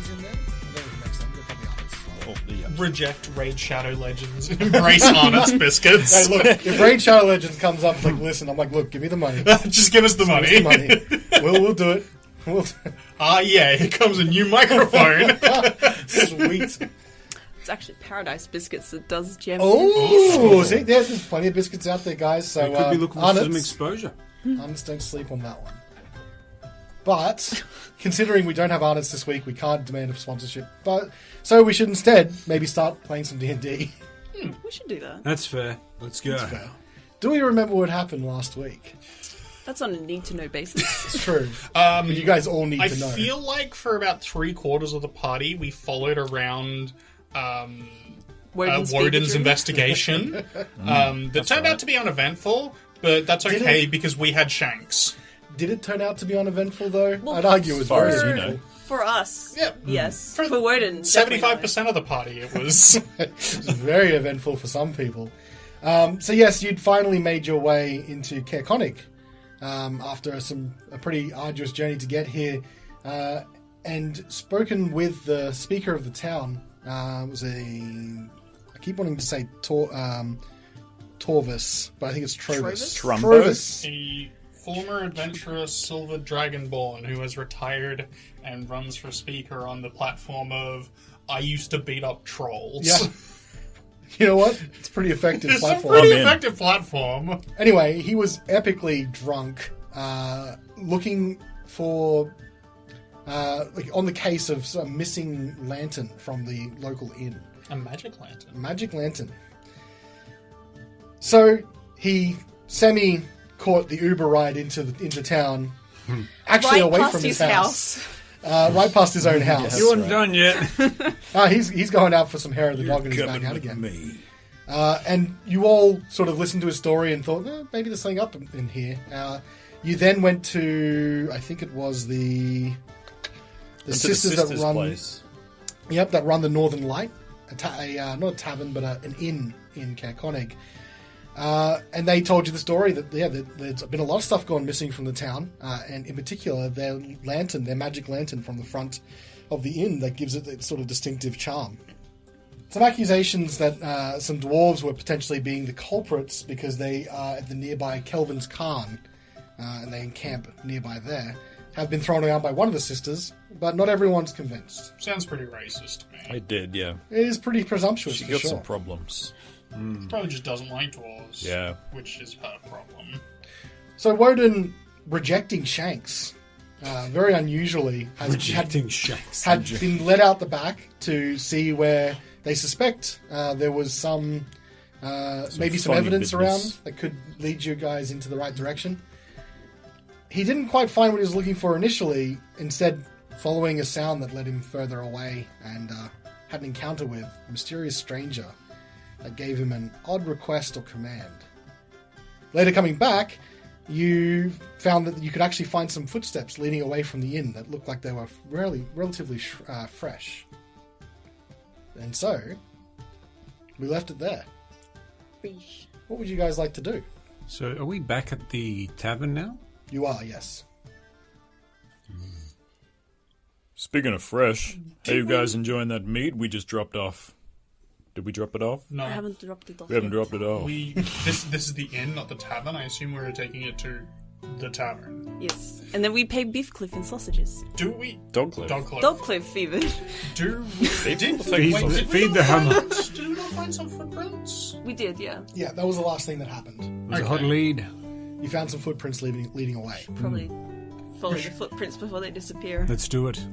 legends in there? I don't know if it makes sense. They're probably artists as well. Oh, yeah. Reject Raid Shadow Legends. Embrace Arnott's biscuits. Hey, look, if Raid Shadow Legends comes up, it's like, listen, I'm like, look, give me the money. Just give us the money. Give us the money. We'll do it. Yeah, here comes a new microphone. Sweet. It's actually Paradise Biscuits that does gem. Oh, see, there's plenty of biscuits out there, guys. So We could be looking for some exposure. Arnott's, don't sleep on that one. But considering we don't have Arnott's this week, we can't demand a sponsorship. But so we should instead maybe start playing some D&D. We should do that. That's fair. Let's go. Do we remember what happened last week? That's on a need-to-know basis. It's true. You guys all need to know. I feel like for about 3/4 of the party, we followed around Woden's investigation. That turned out to be uneventful, but that's okay because we had Shanks. Did it turn out to be uneventful, though? Well, I'd argue it was very eventful. For us, yes. For Woden, 75% of the party, it was. It was very eventful for some people. So yes, you'd finally made your way into Caerconic after a pretty arduous journey to get here, and spoken with the speaker of the town. Was I keep wanting to say Torvis, but I think it's Trovis. Trovis. A former adventurous silver dragonborn who has retired and runs for speaker on the platform of I used to beat up trolls. Yeah. You know what? It's a pretty effective It's platform. a pretty effective platform. Anyway, he was epically drunk, looking for, on the case of some missing lantern from the local inn. A magic lantern. Magic lantern. So he caught the Uber ride into town, actually right away past from his his house. Right past his own house. You aren't done yet. He's going out for some hair of the dog and he's back out again. Me. And you all sort of listened to his story and thought, maybe there's something up in here. You then went to, I think it was the sisters that run, place. Yep, that run the Northern Light, not a tavern, but an inn in Caerconic. And they told you the story that there's been a lot of stuff gone missing from the town, and in particular their magic lantern from the front of the inn that gives it its sort of distinctive charm. Some accusations that some dwarves were potentially being the culprits because they are at the nearby Kelvin's Khan, and they encamp nearby there, have been thrown around by one of the sisters, but not everyone's convinced. Sounds pretty racist to me. It did, yeah. It is pretty presumptuous, She for got sure. some problems. Probably just doesn't like dwarves. Yeah. Which is her problem. So Woden rejecting Shanks, very unusually, had been led out the back to see where they suspect there was some maybe some evidence around that could lead you guys into the right direction. He didn't quite find what he was looking for initially, instead following a sound that led him further away and had an encounter with a mysterious stranger that gave him an odd request or command. Later coming back, you found that you could actually find some footsteps leading away from the inn that looked like they were relatively fresh. And so, we left it there. What would you guys like to do? So, are we back at the tavern now? You are, yes. Speaking of fresh, are you guys enjoying that meat we just dropped off? Did we drop it off? No. I haven't dropped it off. We haven't dropped it off. This is the inn, not the tavern. I assume we were taking it to the tavern. Yes. And then we pay beef cliff and sausages. Do we? Dogcliff. Dog cliff, even. Do we? Feed the hammer. Did we not find some footprints? We did, yeah. Yeah, that was the last thing that happened. It was a hot lead. You found some footprints leading away. Probably follow the footprints before they disappear. Let's do it.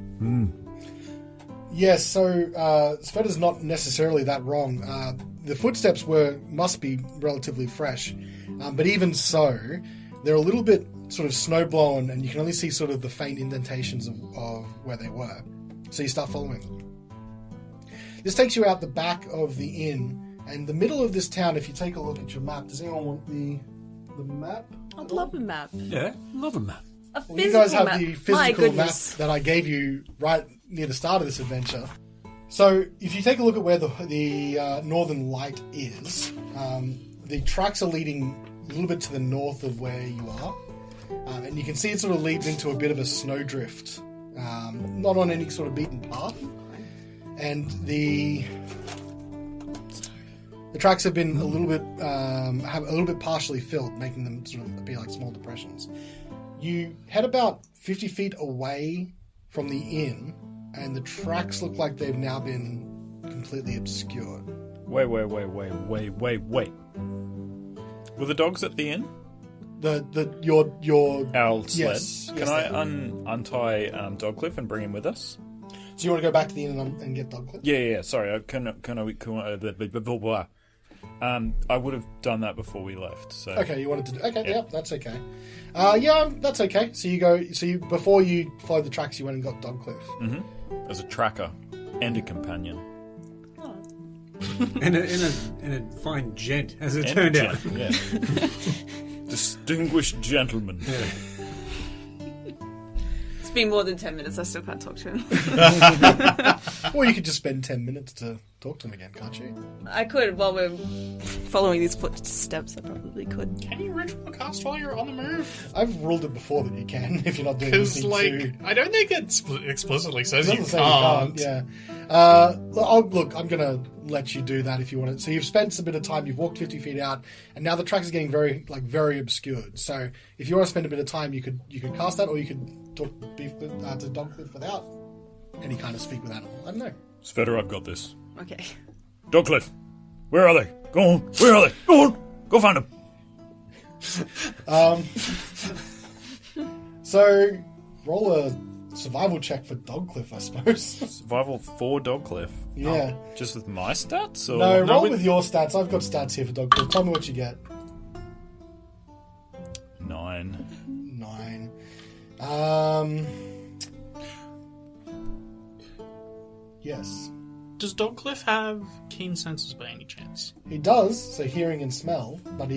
Yes, so Sveta's not necessarily that wrong. The footsteps must be relatively fresh, but even so, they're a little bit sort of snow-blown, and you can only see sort of the faint indentations of where they were. So you start following them. This takes you out the back of the inn, and the middle of this town, if you take a look at your map, does anyone want the map? I'd love a map. Yeah, love a map. A physical Well, you guys have map. the My physical map goodness. that I gave you right near the start of this adventure. So, if you take a look at where the Northern Light is, the tracks are leading a little bit to the north of where you are, and you can see it sort of leads into a bit of a snowdrift not on any sort of beaten path, and the tracks have been a little bit partially filled, making them sort of appear like small depressions. You head about 50 feet away from the inn, and the tracks look like they've now been completely obscured. Wait. Were the dogs at the inn? Your Our sled. Yes, Can I untie Dogcliff and bring him with us? So you want to go back to the inn and get Dogcliff? Yeah. Sorry, I would have done that before we left. So Okay, you wanted to do... Okay, yeah, that's okay. That's okay. So before you followed the tracks, you went and got Dogcliff. as a tracker and a companion. in a fine gent, as it turned out. Yeah. Distinguished gentleman. Yeah. It's been more than 10 minutes. I still can't talk to him. Or you could just spend 10 minutes to talk to him again, can't you? I could while we're following these footsteps. I probably could. Can you ritual cast while you're on the move? I've ruled it before that you can if you're not doing Because, anything I don't think it explicitly says It you doesn't can't. say you can't. Yeah. Look, I'm going to let you do that if you want it. So you've spent a bit of time, you've walked 50 feet out, and now the tracks are getting very obscured. So if you want to spend a bit of time, you could cast that, or you could talk to Dogcliff without any kind of speak with animal. I don't know. Sveta, I've got this. Okay. Dogcliff, where are they? Go on. Where are they? Go on. Go find them. So roll a survival check for Dogcliff, I suppose. Survival for Dogcliff. Yeah. Oh, just with my stats? Or? No, roll with your stats. I've got stats here for Dogcliff. Tell me what you get. 9. 9. Yes. Does Dogcliff have keen senses by any chance? He does, so hearing and smell, but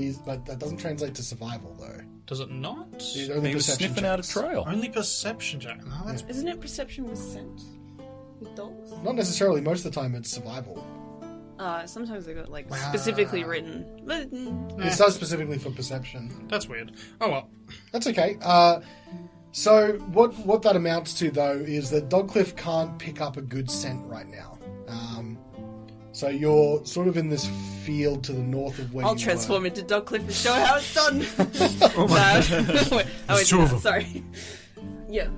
that doesn't translate to survival, though. Does it not? It's only He was perception sniffing out a checks. trail. Only perception check. No, that's Isn't it perception with scent? With dogs? Not necessarily. Most of the time, it's survival. Sometimes they got specifically written. But, It says specifically for perception. that's weird. Oh well. That's okay. So what that amounts to, though, is that Dogcliff can't pick up a good scent right now. So you're sort of in this field to the north of where I'll you transform into Dogcliff and show how it's done. Oh my Wait, I went two of them. Sorry. Yeah.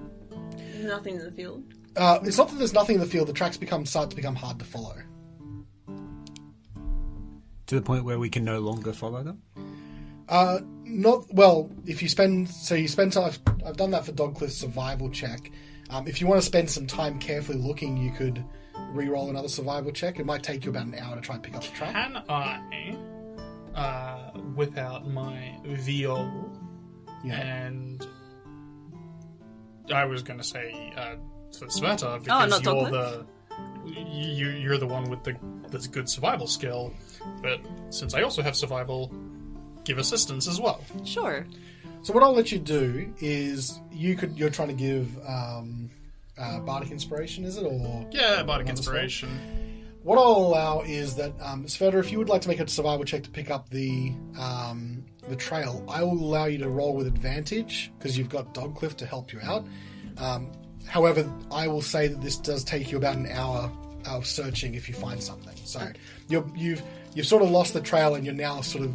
Nothing in the field. It's not that there's nothing in the field. The tracks start to become hard to follow. To the point where we can no longer follow them? Not well. If you spend, I've done that for Dogcliff's survival check. If you want to spend some time carefully looking, you could re-roll another survival check. It might take you about an hour to try and pick up the track. Can I whip out my viol and I was going to say for Sveta because not you're the one with this good survival skill, but since I also have survival, give assistance as well. Sure. So what I'll let you do is you're trying to give bardic inspiration, is it, or Yeah, bardic inspiration. what I'll allow is that Sveta, if you would like to make a survival check to pick up the trail, I will allow you to roll with advantage because you've got Dogcliff to help you out. However, I will say that this does take you about an hour of searching if you find something. So you've sort of lost the trail and you're now sort of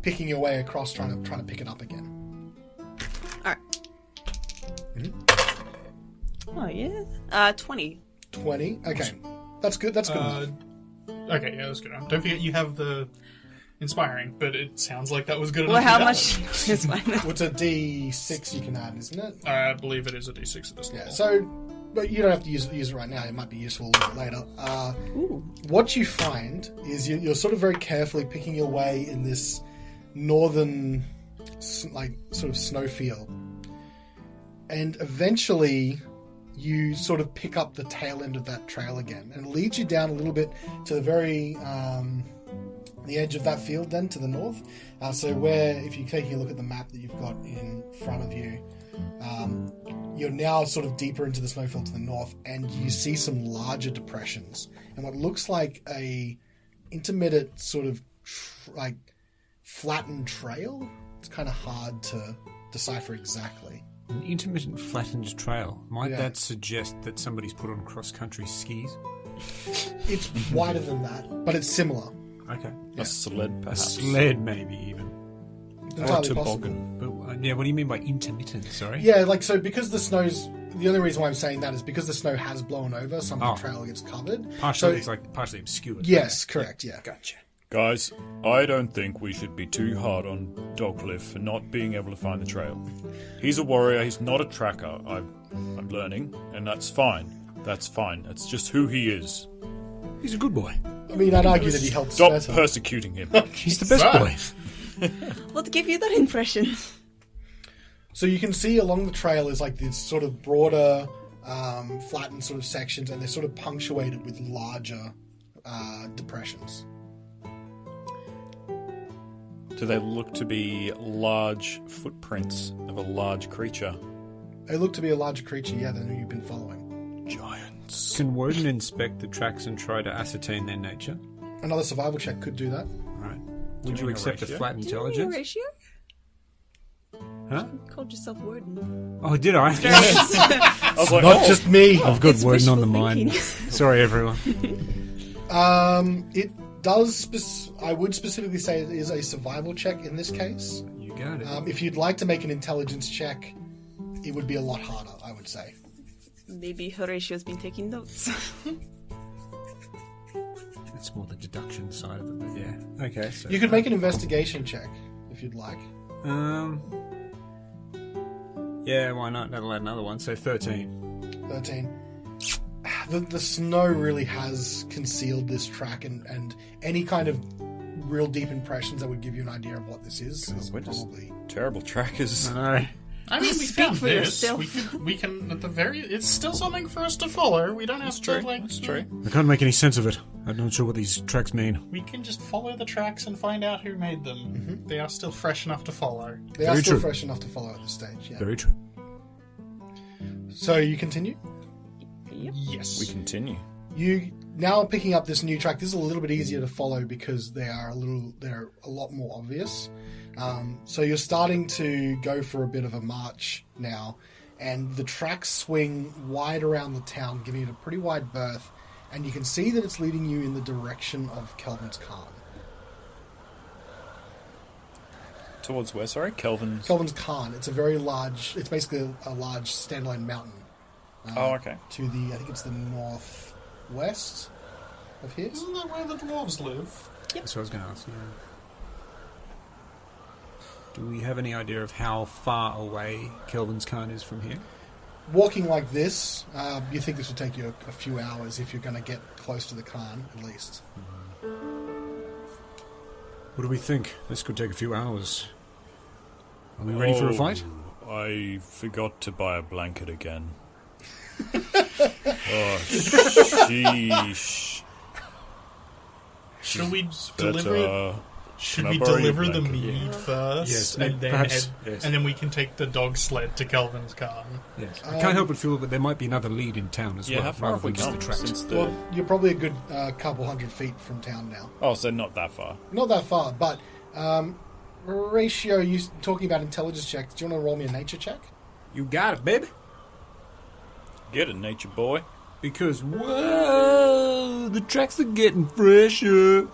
picking your way across, trying to pick it up again. All right. Mm-hmm. Oh yeah. 20. 20. Okay, that's good. That's good. Okay, yeah, that's good. Don't forget you have the inspiring, but it sounds like that was good enough. Well, how to much is mine? What's a D6 you can add, isn't it? I believe it is a d6 at this level. Yeah. So, but you don't have to use it right now. It might be useful a little bit later. What you find is you're sort of very carefully picking your way in this northern, like, sort of snowfield, and eventually you sort of pick up the tail end of that trail again, and it leads you down a little bit to the very the edge of that field, then to the north. So where, if you're taking a look at the map that you've got in front of you, you're now sort of deeper into the snowfield to the north, and you see some larger depressions and what looks like a intermittent sort of like flattened trail. It's kind of hard to decipher exactly. An intermittent flattened trail. Might Yeah. that suggest that somebody's put on cross-country skis? It's wider than that, but it's similar. Okay. A sled, A perhaps. sled, maybe, even. Or Entirely toboggan. possible. But, yeah, what do you mean by intermittent? Sorry? Yeah, like, so because the snow's... The only reason why I'm saying that is because the snow has blown over, some of the trail gets covered. Partially, So- it's like partially obscured. Yes, correct, yeah. Gotcha. Guys, I don't think we should be too hard on Dogcliff for not being able to find the trail. He's a warrior, he's not a tracker. I'm learning, and that's fine. That's fine. It's just who he is. He's a good boy. I mean, I'd argue that he helps Stop better. persecuting him. He's the best boy. What gave you that impression? So you can see along the trail is like these sort of broader, flattened sort of sections, and they're sort of punctuated with larger depressions. Do they look to be large footprints of a large creature? They look to be a larger creature, yeah, than who you've been following. Giants. Can Woden inspect the tracks and try to ascertain their nature? Another survival check could do that. Right. Would Doing you a accept a ratio? flat Did you know your intelligence? ratio? Huh? You called yourself Warden. Oh, did I? I was like, Not oh, just me. I've got It's Woden on the wishful mind. thinking. Sorry, everyone. It does. I would specifically say it is a survival check in this case. You got it. If you'd like to make an intelligence check, it would be a lot harder, I would say. Maybe Horatio's been taking notes. It's more the deduction side of it, but yeah. Okay. So, You could make an investigation check if you'd like. Yeah, why not? That'll add another one. So 13. 13. The snow really has concealed this track, and any kind of real deep impressions that would give you an idea of what this is we're just probably... terrible trackers. I know. I mean, we Speak found for this. yourself. We can at the very. It's still something for us to follow. We don't have to like. That's true. I can't make any sense of it. I'm not sure what these tracks mean. We can just follow the tracks and find out who made them. Mm-hmm. They are still fresh enough to follow. They are Very still true. fresh enough to follow at this stage, yeah. Very true. So you continue? Yes. We continue. You now picking up this new track. This is a little bit easier to follow because they're a lot more obvious. So you're starting to go for a bit of a march now, and the tracks swing wide around the town, giving it a pretty wide berth, and you can see that it's leading you in the direction of Kelvin's Khan. Towards where, sorry? Kelvin's. Kelvin's Khan. It's a very large. It's basically a large standalone mountain. Oh, okay. To the, I think it's the northwest of here. Isn't that where the dwarves live? That's what I was going to ask. Yeah. Do we have any idea of how far away Kelvin's Khan is from here? Walking like this, you think this would take you a few hours if you're going to get close to the Khan, at least. What do we think? This could take a few hours. Are we ready for a fight? I forgot to buy a blanket again. Oh, sheesh. Should we But, deliver? Should can I we borrow your deliver the blanket? mead first, Yes, and then perhaps, yes. and then we can take the dog sled to Kelvin's Khan? Yes. I can't help but feel that there might be another lead in town as Yeah, well. how far have we rather than come just the since tracks. the... Well, you're probably a good couple hundred feet from town now. Oh, so not that far. Not that far, but Ratio, you talking about intelligence checks. Do you want to roll me a nature check? You got it, baby. Get it, nature boy. Because, whoa, the tracks are getting fresher.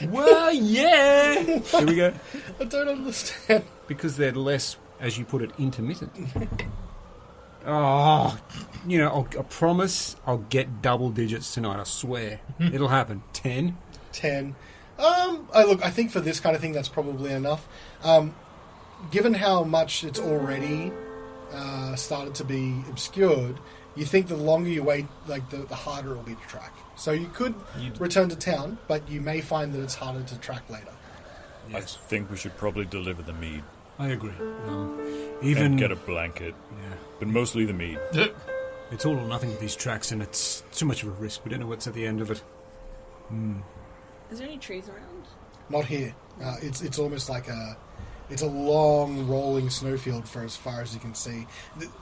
Well, yeah. Here we go. I don't understand. Because they're less, as you put it, intermittent. Oh, you know, I promise I'll get double digits tonight. I swear. It'll happen. 10. 10. I think for this kind of thing, that's probably enough. Given how much it's already started to be obscured, you think the longer you wait, like the harder it will be to track. So you could return to town, but you may find that it's harder to track later. Yes. I think we should probably deliver the mead I agree. and Even get a blanket, yeah, but mostly the mead. it's all or nothing with these tracks, and it's too much of a risk. We don't know what's at the end of it. Is there any trees around? Not here. It's almost like it's a long rolling snowfield for as far as you can see.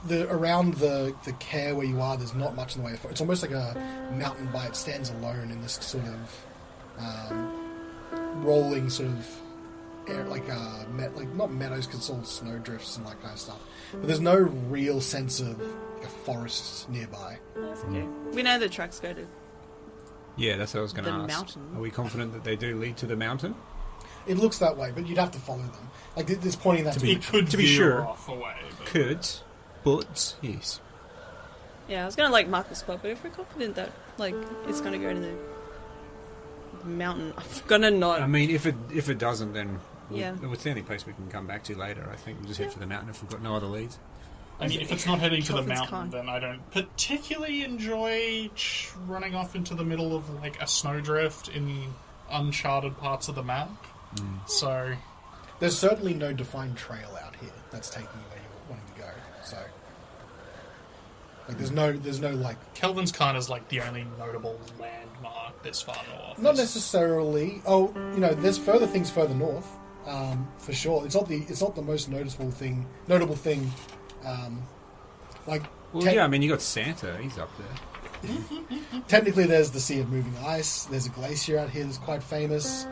Around the care where you are, there's not much in the way of. It's almost like a mountain by it stands alone in this sort of rolling sort of not meadows, because it's all snow drifts and that kind of stuff. But there's no real sense of like a forest nearby. That's okay. We know the tracks go to. Yeah, that's what I was going to The ask. mountain. Are we confident that they do lead to the mountain? It looks that way, but you'd have to follow them. Like it's pointing that to It could to be veer sure. off away. But... Could, but yes. Yeah, I was gonna mark the spot, but if we're confident that it's gonna go to the mountain, I'm gonna not. I mean, if it doesn't, then Yeah. it's the only place we can come back to later. I think we'll just head for the mountain if we've got no other leads. I mean, if it's not heading to the Calvin's mountain, con. then I don't particularly enjoy running off into the middle of a snowdrift in uncharted parts of the map. So There's certainly no defined trail out here that's taking you where you're wanting to go. So there's no Kelvin's Con is the only notable landmark this far north. not necessarily. Oh, there's further things further north, for sure. It's not the most notable thing. Yeah, I mean, you got Santa. He's up there. Technically, there's the Sea of Moving Ice. There's a glacier out here that's quite famous.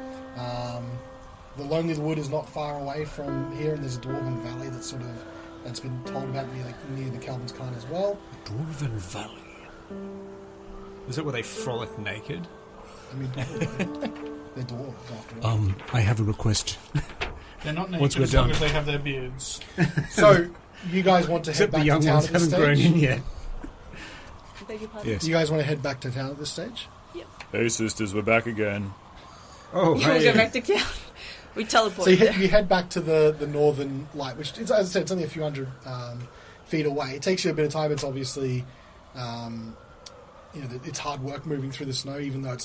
The Lonely Wood is not far away from here, and there's a Dwarven Valley that's been told about near the Kelvin's Con as well. Dwarven Valley. Is that where they frolic naked? I mean, they're dwarves after all. I have a request. They're not naked Once we're as long done. as they have their beards. So, you guys want to head Except back the young to town ones at this haven't grown stage? in yet. Beg your pardon? Yes. You guys want to head back to town at this stage? Hey, sisters, we're back again. Oh, Yeah, we hey. go back to town. We teleport. So you there. head back to the northern light, which, as I said, it's only a few hundred feet away. It takes you a bit of time. It's obviously, it's hard work moving through the snow, even though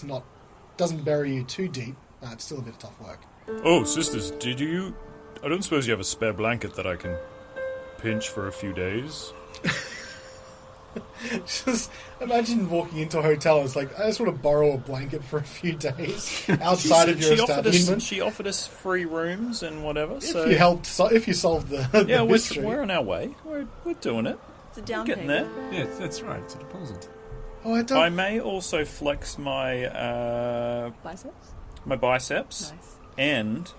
doesn't bury you too deep. It's still a bit of tough work. Oh, sisters, I don't suppose you have a spare blanket that I can pinch for a few days? Just imagine walking into a hotel. It's like, I just want to borrow a blanket for a few days outside of your establishment. She offered us free rooms and whatever. If you solved the Yeah, mystery. we're on our way. We're doing it. It's a down Getting payment. there. Yeah, that's right. It's a deposit. Oh, I don't. I may also flex my Biceps? biceps Nice. and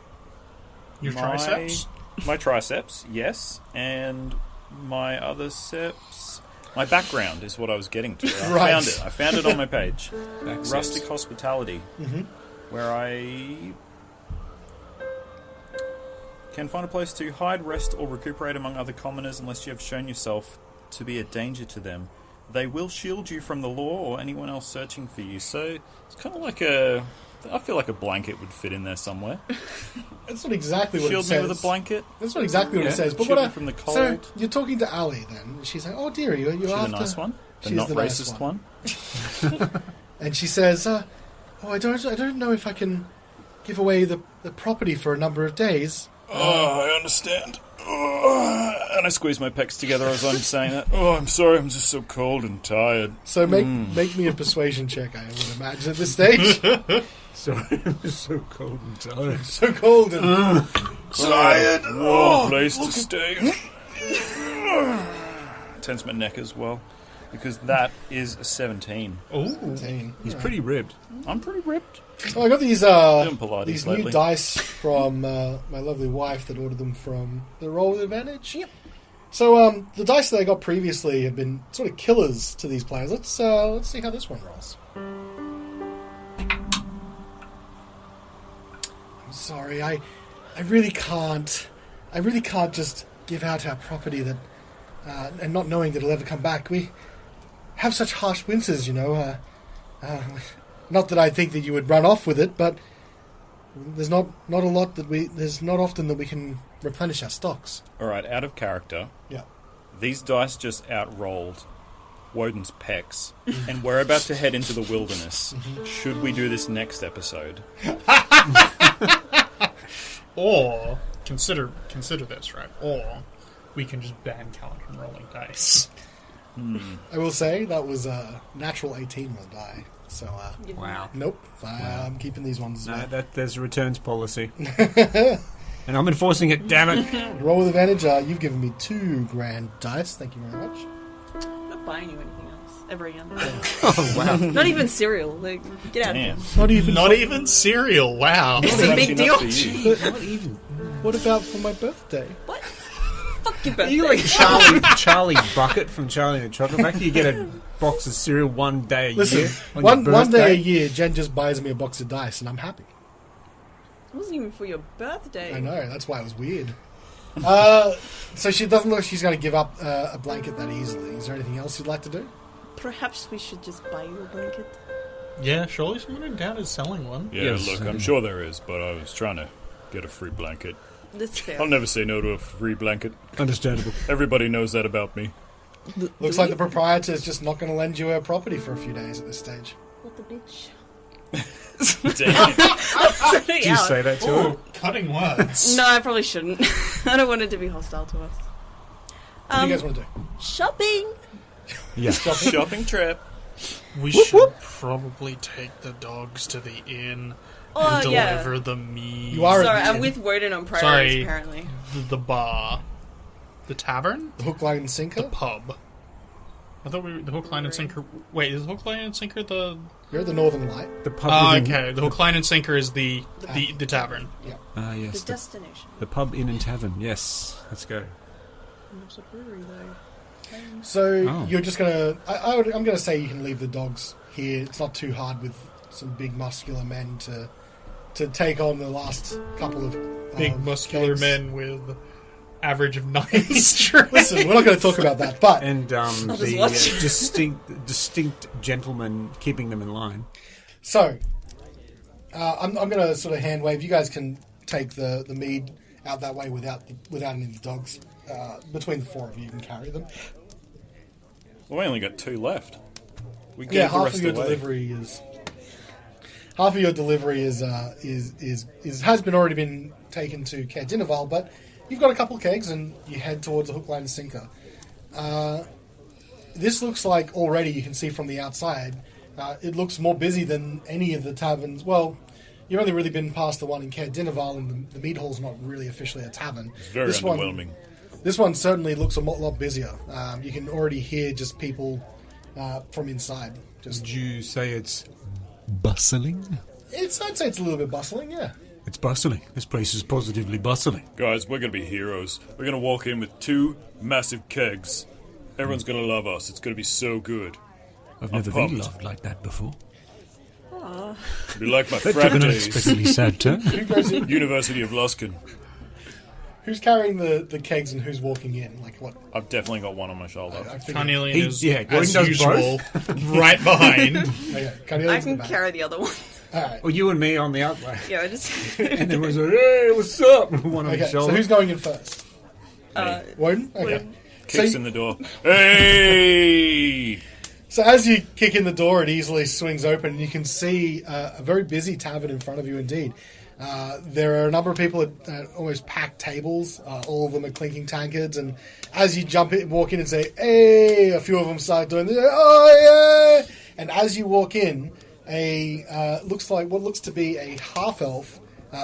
Your triceps? My triceps, yes, and my other ceps. My background is what I was getting to. Right. I found it on my page. Back Rustic sets. Hospitality, where I can find a place to hide, rest, or recuperate among other commoners unless you have shown yourself to be a danger to them. They will shield you from the law or anyone else searching for you. So it's kind of like I feel like a blanket would fit in there somewhere. That's not exactly what it Shield says. me with a blanket. That's not exactly what it Yeah, says. But shield what me from the cold. So you're talking to Ali then. She's like, "Oh dear, you're She's after a nice one. The She's not the nice racist one. one. And she says, "Oh, I don't know if I can give away the property for a number of days." Oh, I understand. Oh, and I squeeze my pecs together as I'm saying that. Oh, I'm sorry, I'm just so cold and tired. So make me a persuasion check. I would imagine at this stage. Sorry, I'm so cold and tired. So cold and Tired. Warm place to stay. Tense my neck as well, because that is a 17. Ooh. He's pretty ribbed. I'm pretty ripped. So I got these Doing Pilates these new lately. dice from my lovely wife that ordered them from the Roll with Advantage. Yep. So the dice that I got previously have been sort of killers to these players. Let's see how this one rolls. I'm sorry, I really can't just give out our property that and not knowing that it'll ever come back. We have such harsh winters, Not that I think that you would run off with it, but there's not often that we can replenish our stocks. All right, out of character. Yeah. These dice just outrolled Woden's pecs, and we're about to head into the wilderness. Should we do this next episode? Or consider this, right? Or we can just ban Callum from rolling dice. I will say that was a natural 18 on the die. So, Wow. nope. I'm keeping these ones. No, there's a returns policy. And I'm enforcing it, damn it. Roll with advantage. You've given me 2 grand dice. Thank you very much. I'm not buying you anything else. every now and then. Oh, wow. Not even cereal. Like, get out Damn. of here. Not even cereal. Wow. It's a big deal. Not even. What about for my birthday? What? Fuck your Are birthday. you like Charlie Bucket from Charlie and the Chocolate Factory? You get a box of cereal one day a Listen, year. On one your day a birthday? year, Jen just buys me a box of dice, and I'm happy. It wasn't even for your birthday. I know, that's why it was weird. So she doesn't look like she's going to give up a blanket that easily. Is there anything else you'd like to do? Perhaps we should just buy you a blanket. Yeah, surely someone in town is selling one. Yeah, Yes. look, I'm sure there is, but I was trying to get a free blanket. That's fair. I'll never say no to a free blanket. Understandable. Everybody knows that about me. Looks like the proprietor is just not going to lend you her property for a few days at this stage. What the bitch? Damn. Do you say that to her? Oh, cutting words. No, I probably shouldn't. I don't want it to be hostile to us. What do you guys want to do? Shopping. Yeah. Shopping trip. We should probably take the dogs to the inn Oh, and yeah. deliver the meat. You are Sorry, at the I'm inn. with Woden on priorities, Sorry. apparently. The bar. The tavern? The hook, line, and sinker? The pub. I thought the hook, line, and sinker... Wait, is the hook, line, and sinker the... You're at the Northern Light. The pub. Oh, inn- okay. The hook, line, and sinker is the tavern. Ah, yes. The The, destination. the pub, inn, and tavern. Yes. Let's go. Not a brewery, though. So Oh. you're just going to... I'm going to say you can leave the dogs here. It's not too hard with some big muscular men to take on the last couple of Big muscular kegs. men with average of 9 strength. Listen, we're not going to talk about that, but... And just the watch. distinct gentleman keeping them in line. So, I'm going to sort of hand wave. You guys can take the mead out that way without any of the dogs. Between the four of you can carry them. Well, we only got 2 left. We Yeah, gave the half rest of your away. delivery has been already been taken to Care Dinnerval, but you've got a couple of kegs and you head towards the hook, line, and sinker. This looks like already you can see from the outside. It looks more busy than any of the taverns. Well, you've only really been past the one in Care Dinnerval, and the mead hall's not really officially a tavern. It's very This one- underwhelming. This one certainly looks a lot busier. You can already hear just people from inside. Just Would you say it's bustling? I'd say it's a little bit bustling, yeah. It's bustling. This place is positively bustling. Guys, we're going to be heroes. We're going to walk in with 2 massive kegs. Everyone's going to love us. It's going to be so good. I've I'm never been pumped. loved like that before. It'll be like my That frat took an days. unexpectedly sad turn. Who goes in? University of Luskin. Who's carrying the kegs and who's walking in? Like what? I've definitely got one on my shoulder. I figured. Carnelian He- is, yeah, Gordon as does usual, right behind. Okay, I Carnelian's in can the back. carry the other one. All right. Well, you and me on the outlay. Yeah, I just... And there was a, hey, what's up? One on Okay, his so shoulder. who's going in first? Woden? Okay. Woden. Kicks So- in the door. Hey! So as you kick in the door, it easily swings open, and you can see a very busy tavern in front of you indeed. There are a number of people at almost packed tables. All of them are clinking tankards, and as you walk in and say, hey, a few of them start doing this, oh yeah! And as you walk in, looks like what looks to be a half-elf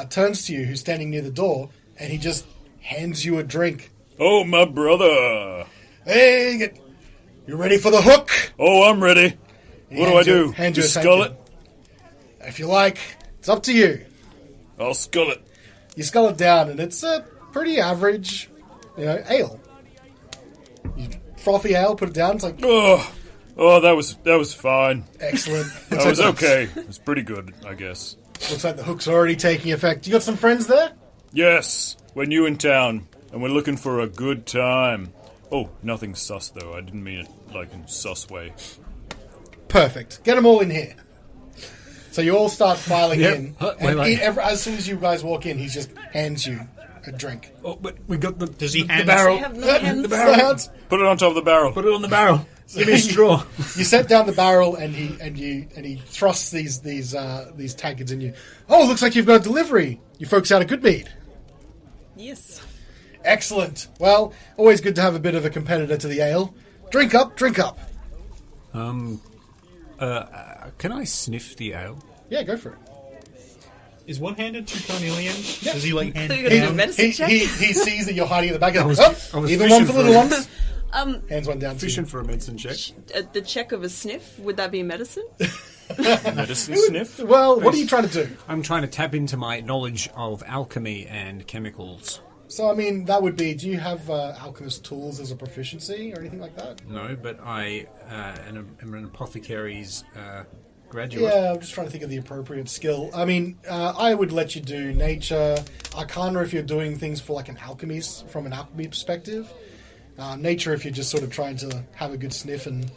turns to you, who's standing near the door, and he just hands you a drink. Oh, my brother. Hey, you ready for the hook? Oh, I'm ready. What do I do? Hand you a Just skull tankard. it? If you like, it's up to you. I'll skull it. You scull it down, and it's a pretty average, ale. You frothy ale, put it down. It's like Oh, that was fine. excellent. That was okay. It's pretty good, I guess. Looks like the hook's already taking effect. You got some friends there? Yes, we're new in town, and we're looking for a good time. Oh, nothing sus, though. I didn't mean it like in sus way. Perfect. Get them all in here. So you all start filing Yep. in. Wait, wait. As soon as you guys walk in, he just hands you a drink. Oh, but we got the, Does he the hand barrel. I have no hands. The barrel. Hands. Put it on top of the barrel. Put it on the barrel. Give me a straw. You set down the barrel, and he thrusts these tankards in you. Oh, looks like you've got a delivery. You folks out a good mead. Yes. Excellent. Well, always good to have a bit of a competitor to the ale. Drink up, drink up. Can I sniff the ale? Yeah, go for it. Is one-handed to Carnelian? Does he, hand So it you're gonna do a down? medicine check? He sees that you're hiding in the back. I was Even one for fishing little for ones. Hands one down. Fishing for a medicine check. The check of a sniff, would that be medicine? Medicine sniff? Well, what are you trying to do? I'm trying to tap into my knowledge of alchemy and chemicals. So, I mean, that would be... Do you have alchemist tools as a proficiency or anything like that? No, but I am an apothecary's graduate. Yeah, I'm just trying to think of the appropriate skill. I mean, I would let you do nature, arcana if you're doing things for like an alchemy, from an alchemy perspective. Nature if you're just sort of trying to have a good sniff and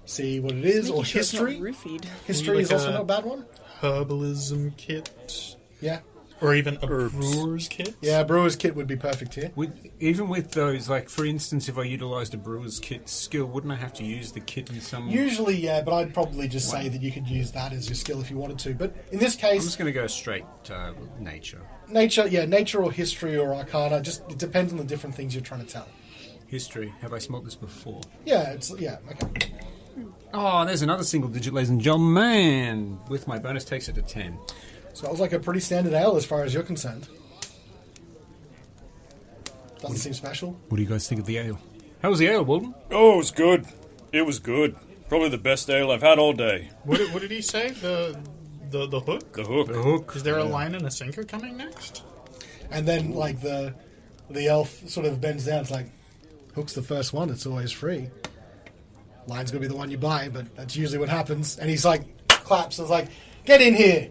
see what it is. Or Sure it's not history. roofied. History Like is also a- not a bad one. Herbalism kit. Yeah. Or even a Herbs. brewer's kit. Yeah, brewer's kit would be perfect here. Even with those, like for instance, if I utilised a brewer's kit skill, wouldn't I have to use the kit in some? Usually, yeah, but I'd probably just say that you could use that as your skill if you wanted to. But in this I'm case, just going to go straight nature. nature or history or arcana, just it depends on the different things you're trying to tell. History. Have I smelt this before? Yeah, okay. Oh, there's another single digit, ladies and gentlemen. Man, with my bonus takes it to 10. So that was like a pretty standard ale as far as you're concerned. Doesn't seem special. What do you guys think of the ale? How was the ale, Walden? Oh, it was good. It was good. Probably the best ale I've had all day. What did he say? The hook? The hook. The hook. Is there a line and a sinker coming next? And then like the elf sort of bends down. It's like, hook's the first one. It's always free. Line's gonna be the one you buy, but that's usually what happens. And he's like claps. It's like, get in here.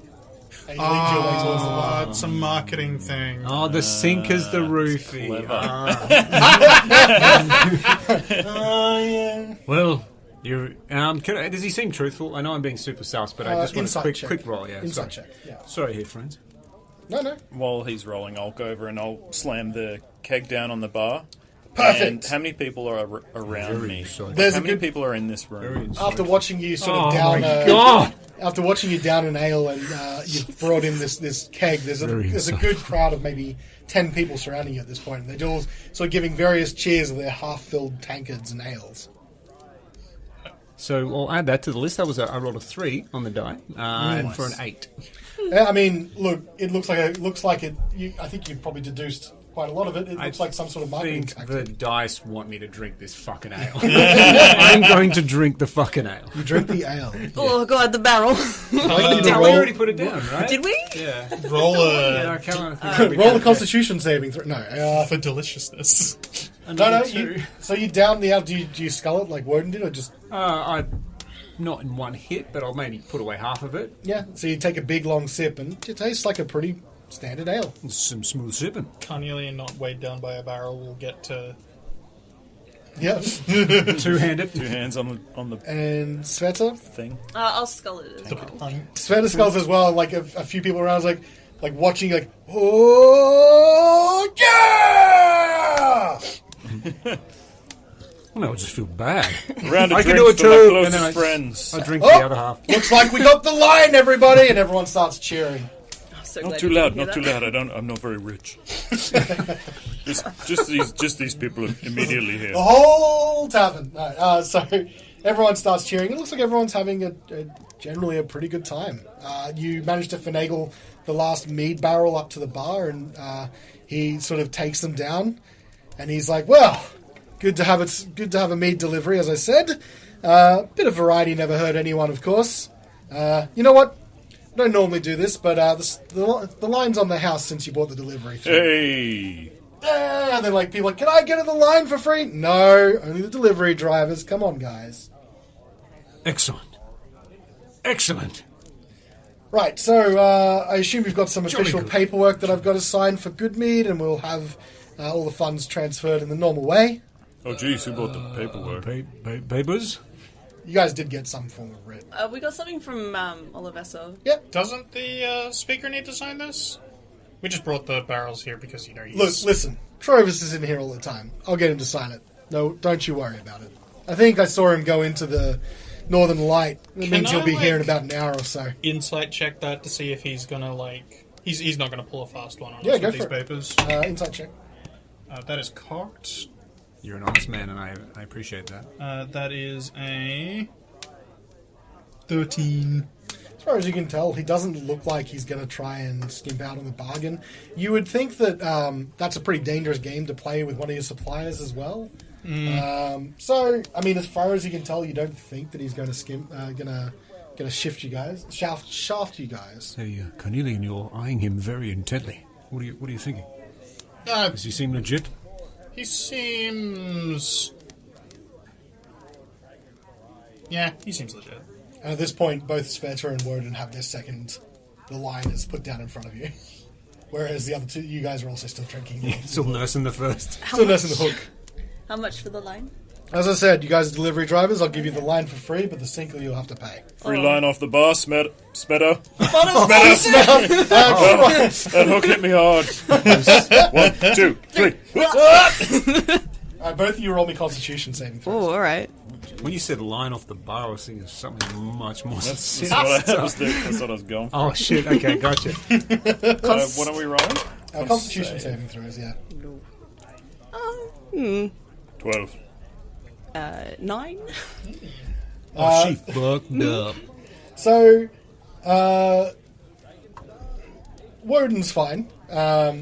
And he leads you away towards the bar. It's a marketing thing. Oh, the sinker's the roofie. clever. Oh yeah. Well, you does he seem truthful? I know I'm being super sus, but I just want a Insight quick, check. quick roll. Yeah, Insight sorry. check. Yeah. Sorry here, friends. No. While he's rolling, I'll go over and I'll slam the keg down on the bar. Perfect. And how many people are around me? sorry. There's How a many good. people are in this room? After watching you sort of Oh down. my god! After watching you down an ale and you've brought in this keg, there's a Very good crowd of maybe 10 people surrounding you at this point. And they're all sort of giving various cheers of their half-filled tankards and ales. So I'll add that to the list. That was I rolled a 3 on the die, and for an 8. I mean, look, it looks like it. I think you've probably deduced quite a lot of it. It looks like some sort of I marketing think tactic. the dice want me to drink this fucking ale. I'm going to drink the fucking ale. You drink the ale. Oh god, the barrel. I'd like you to We roll, already put it down, right? Did we? Yeah. Roll Yeah, a I can't roll the Constitution saving throw. No, for deliciousness. no. So you down the ale. Do you scull it like Woden did, or just I not in one hit, but I'll maybe put away half of it. yeah? So you take a big long sip, and it tastes like a pretty standard ale. Some smooth sipping. Carnelian, not weighed down by a barrel, will get to. Yeah. Two-handed. Two hands on the And Sveta, thing. I'll scull it. The pint. Sveta skulls as well. Like a few people around, like watching, like oh yeah. No, I just feel bad. Round of I can drinks do it for too, my and then closest friends. I drink Oh! the other half. Looks like we got the line, everybody, and everyone starts cheering. I'm so Not glad too you loud, didn't hear not too that. loud. I'm not very rich. just these people are immediately here. The whole tavern. No, so everyone starts cheering. It looks like everyone's having generally a pretty good time. You manage to finagle the last mead barrel up to the bar, and he sort of takes them down, and he's like, "Well, good to have a mead delivery, as I said. Bit of variety never hurt anyone, of course. You know what? I don't normally do this, but the line's on the house since you bought the delivery through." Hey! And then like people are like, can I get in the line for free? No, only the delivery drivers. Come on, guys. Excellent. Excellent. Right, so I assume you've got some Jolly official good. paperwork that I've got to sign for Goodmead, and we'll have all the funds transferred in the normal way. Oh, geez, who brought the paperwork? Papers? You guys did get some form of writ. We got something from Olivessa. Yep. Doesn't the speaker need to sign this? We just brought the barrels here because, he's... Look, listen. Trovis is in here all the time. I'll get him to sign it. No, don't you worry about it. I think I saw him go into the Northern Light. It means he'll be here in about an hour or so. Insight check that to see if he's gonna, He's not gonna pull a fast one on Yeah, us go with these for it. papers. Insight check. That is cocked. You're an honest man, and I appreciate that. That is a 13. As far as you can tell, he doesn't look like he's going to try and skimp out on the bargain. You would think that that's a pretty dangerous game to play with one of your suppliers as well. So, I mean, as far as you can tell, you don't think that he's going to gonna shift you guys, shaft you guys. Hey, Cornelian, you're eyeing him very intently. What are you thinking? Does he seem legit? He seems... Yeah, he seems legit. And at this point, both Sveta and Woden have their second. The line is put down in front of you. Whereas the other two, you guys are also still drinking. Yeah, still nursing the first. Still nursing the hook. How much for the line? As I said, you guys are delivery drivers. I'll give you the line for free, but the single you'll have to pay. Free line off the bar, Smeta. That hook hit me hard. 1, 2, 3. Both of you roll me Constitution saving throws. Oh, all right. When you said line off the bar, I was thinking something much more That's sinister. what I was going for. Oh, shit. Okay, gotcha. What are we rolling? Constitution saving throws, yeah. No. 12. 9? She fucked up. So, Woden's fine.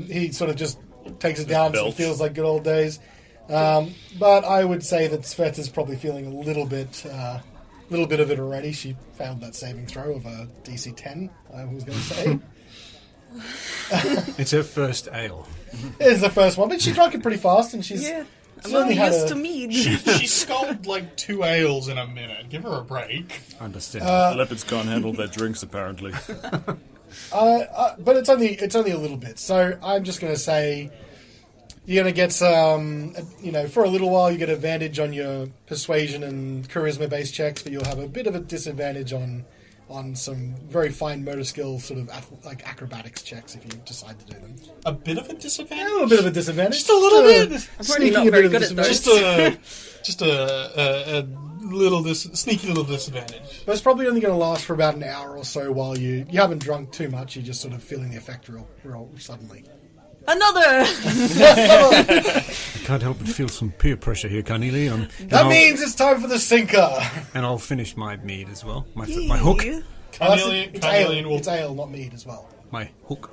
He sort of just takes it down, so it feels like good old days. But I would say that Sveta's probably feeling a little bit of it already. She failed that saving throw of a DC 10, I was going to say. It's her first ale. It's the first one, but she drank it pretty fast, and she's... Yeah. I'm only not used to mead. She sculled like 2 ales in a minute. Give her a break. Understand. Leopards can't handle their drinks, apparently. But it's only a little bit. So I'm just going to say you're going to get some, for a little while you get advantage on your persuasion and charisma-based checks, but you'll have a bit of a disadvantage on some very fine motor skill, sort of like acrobatics checks if you decide to do them. A bit of a disadvantage? A little bit of a disadvantage. Just a little bit. I'm already not very good at those. Just a little sneaky little disadvantage. But it's probably only going to last for about an hour or so while you haven't drunk too much. You're just sort of feeling the effect real suddenly. Another! I can't help but feel some peer pressure here, Cornelia. That means it's time for the sinker. And I'll finish my mead as well. My hook. It's ale, not mead as well. My hook.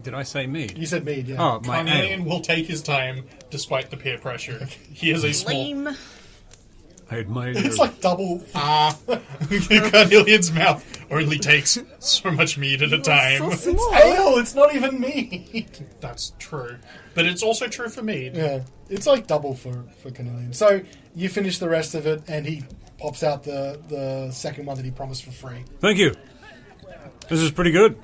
Did I say mead? You said mead, yeah. Oh, my Cornelian ale. will take his time despite the peer pressure. He is a small... Lame. I admire It's your... like double. Cornelian's mouth only takes so much mead at a time. So small. Ale, it's not even mead. That's true. But it's also true for mead. Yeah, it's like double for Cornelian. So you finish the rest of it, and he pops out the second one that he promised for free. Thank you. This is pretty good.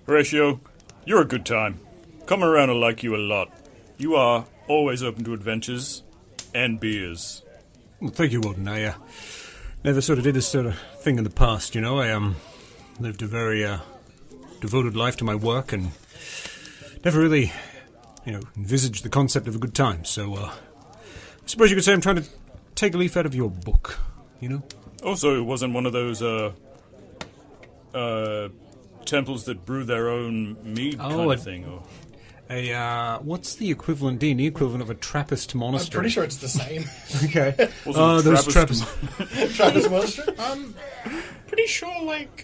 Horatio, you're a good time. Come around, I like you a lot. You are always open to adventures and beers. Well, thank you, Warden. I never sort of did this sort of thing in the past, I lived a very devoted life to my work and never really, envisaged the concept of a good time. So I suppose you could say I'm trying to take a leaf out of your book, Also, it wasn't one of those temples that brew their own mead kind of thing. Or... what's the equivalent, D&D equivalent of a Trappist monastery? I'm pretty sure it's the same. Okay. Those Trappist... Trappist monastery? Pretty sure like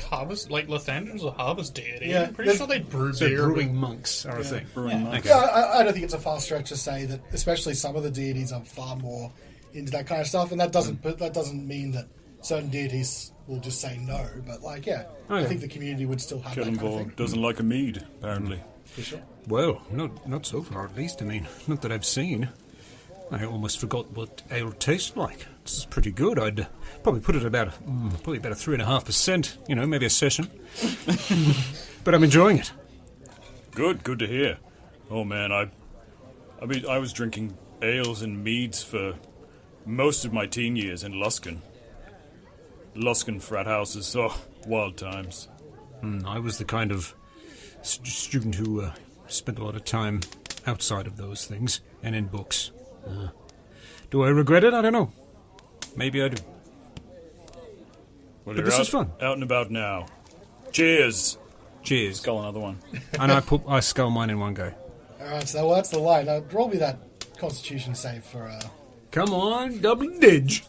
harvest, like Lathandra's a harvest deity. Yeah, I'm pretty sure they brew So beer. brewing monks are a thing. brewing monks. Yeah, I don't think it's a far stretch to say that, especially some of the deities are far more into that kind of stuff, and that doesn't mean that certain deities will just say no. But I think the community would still have that kind of thing. Doesn't like a mead, apparently. For sure. Well, not so far at least. I mean, not that I've seen. I almost forgot what ale tastes like. It's pretty good. I'd probably put it about probably about a 3.5%. Maybe a session. But I'm enjoying it. Good to hear. Oh man, I was drinking ales and meads for most of my teen years in Luskin. Luskin frat houses, wild times. I was the kind of student who spent a lot of time outside of those things and in books. Do I regret it? I don't know. Maybe I do. Well, But this is fun. Out and about now. Cheers. Cheers. Skull another one. And I skull mine in one go. Alright, so that's the line. Now, roll me that Constitution save for... Come on, double dig.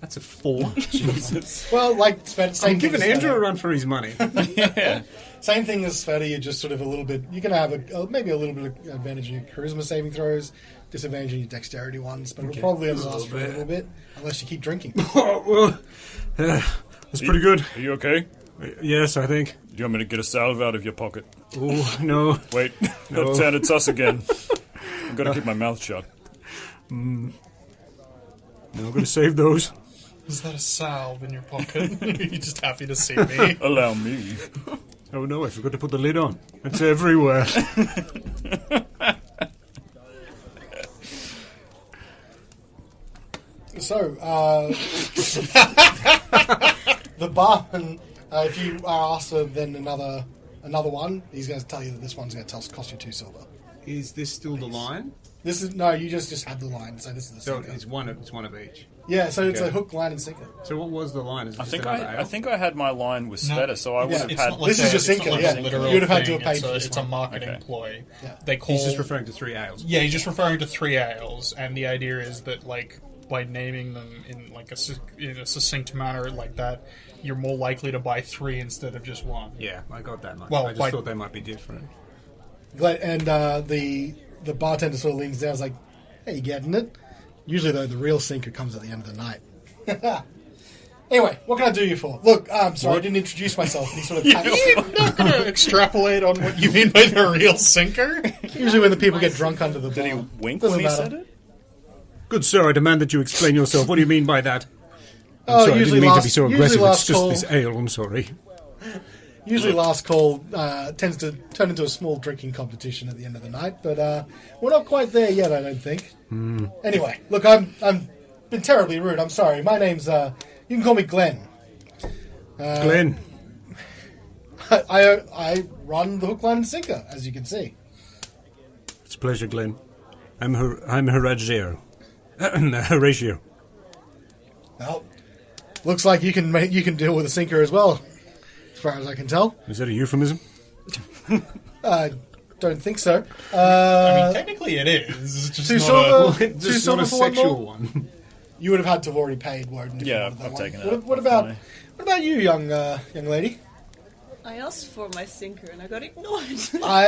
That's a 4. Jesus. Well, same I'm giving thing as Andrew a Sveta. run for his money. Yeah. Same thing as Sveta, you're just sort of a little bit... You're going to have maybe a little bit of advantage in your charisma saving throws, disadvantage in your dexterity ones, but it'll probably only last for a little bit, unless you keep drinking. Oh, well, that's pretty good. Are you okay? Yes, I think. Do you want me to get a salve out of your pocket? Oh, no. Wait, No. it's us again. I've got to keep my mouth shut. No, I'm going to save those. Is that a salve in your pocket? Are you just happy to see me? Allow me. Oh, no, I forgot to put the lid on. It's everywhere. So, the barman, if you are asked for then another one, he's going to tell you that this one's going to cost you 2 silver. Is this still the line? This is no, you just had the line, so this is the So sinker. it's one of each. Yeah, so it's Okay. a hook, line, and sinker. So what was the line? Is it I just think another I ale? think I had my line with Sveta, so I would have It's had. not like This is your it's not sinker, like yeah. a literal You would have had to thing, have paid it's for a, this It's a one. marketing Okay. ploy. Yeah. They call. He's just referring to 3 ales. Yeah, he's just referring to 3 ales, and the idea is that, like, by naming them in like in a succinct manner like that, you're more likely to buy 3 instead of just 1. Yeah, I got that much. Well, I just like- thought they might be different. And the bartender sort of leans down and is like, hey, you getting it? Usually, though, the real sinker comes at the end of the night. Anyway, what can I do you for? Look, I'm sorry, I didn't introduce myself. And he sort of You're not going to extrapolate on what you mean by the real sinker? usually when the people get drunk under the bar. Did he wink Doesn't when he matter. said it? Good sir, I demand that you explain yourself. What do you mean by that? I'm Oh, sorry, I usually didn't mean to last- be so usually aggressive. It's last just call. this ale, I'm sorry. Usually last call tends to turn into a small drinking competition at the end of the night, but we're not quite there yet, I don't think. Anyway, look, I'm been terribly rude. I'm sorry. My name's you can call me Glenn. Glenn, I run the hook, line, and sinker, as you can see. it's a pleasure, Glenn. I'm Horatio. Horatio. Well, looks like you can deal with a sinker as well, as far as I can tell. Is that a euphemism? Don't think so. I mean, technically it is. It's just 2 not silver. a... 2 Just silver not a for one sexual more. one. You would have had to have already paid Woden. if you Yeah, wanted that I've one. taken it. What about you, young lady? I asked for my sinker and I got ignored. I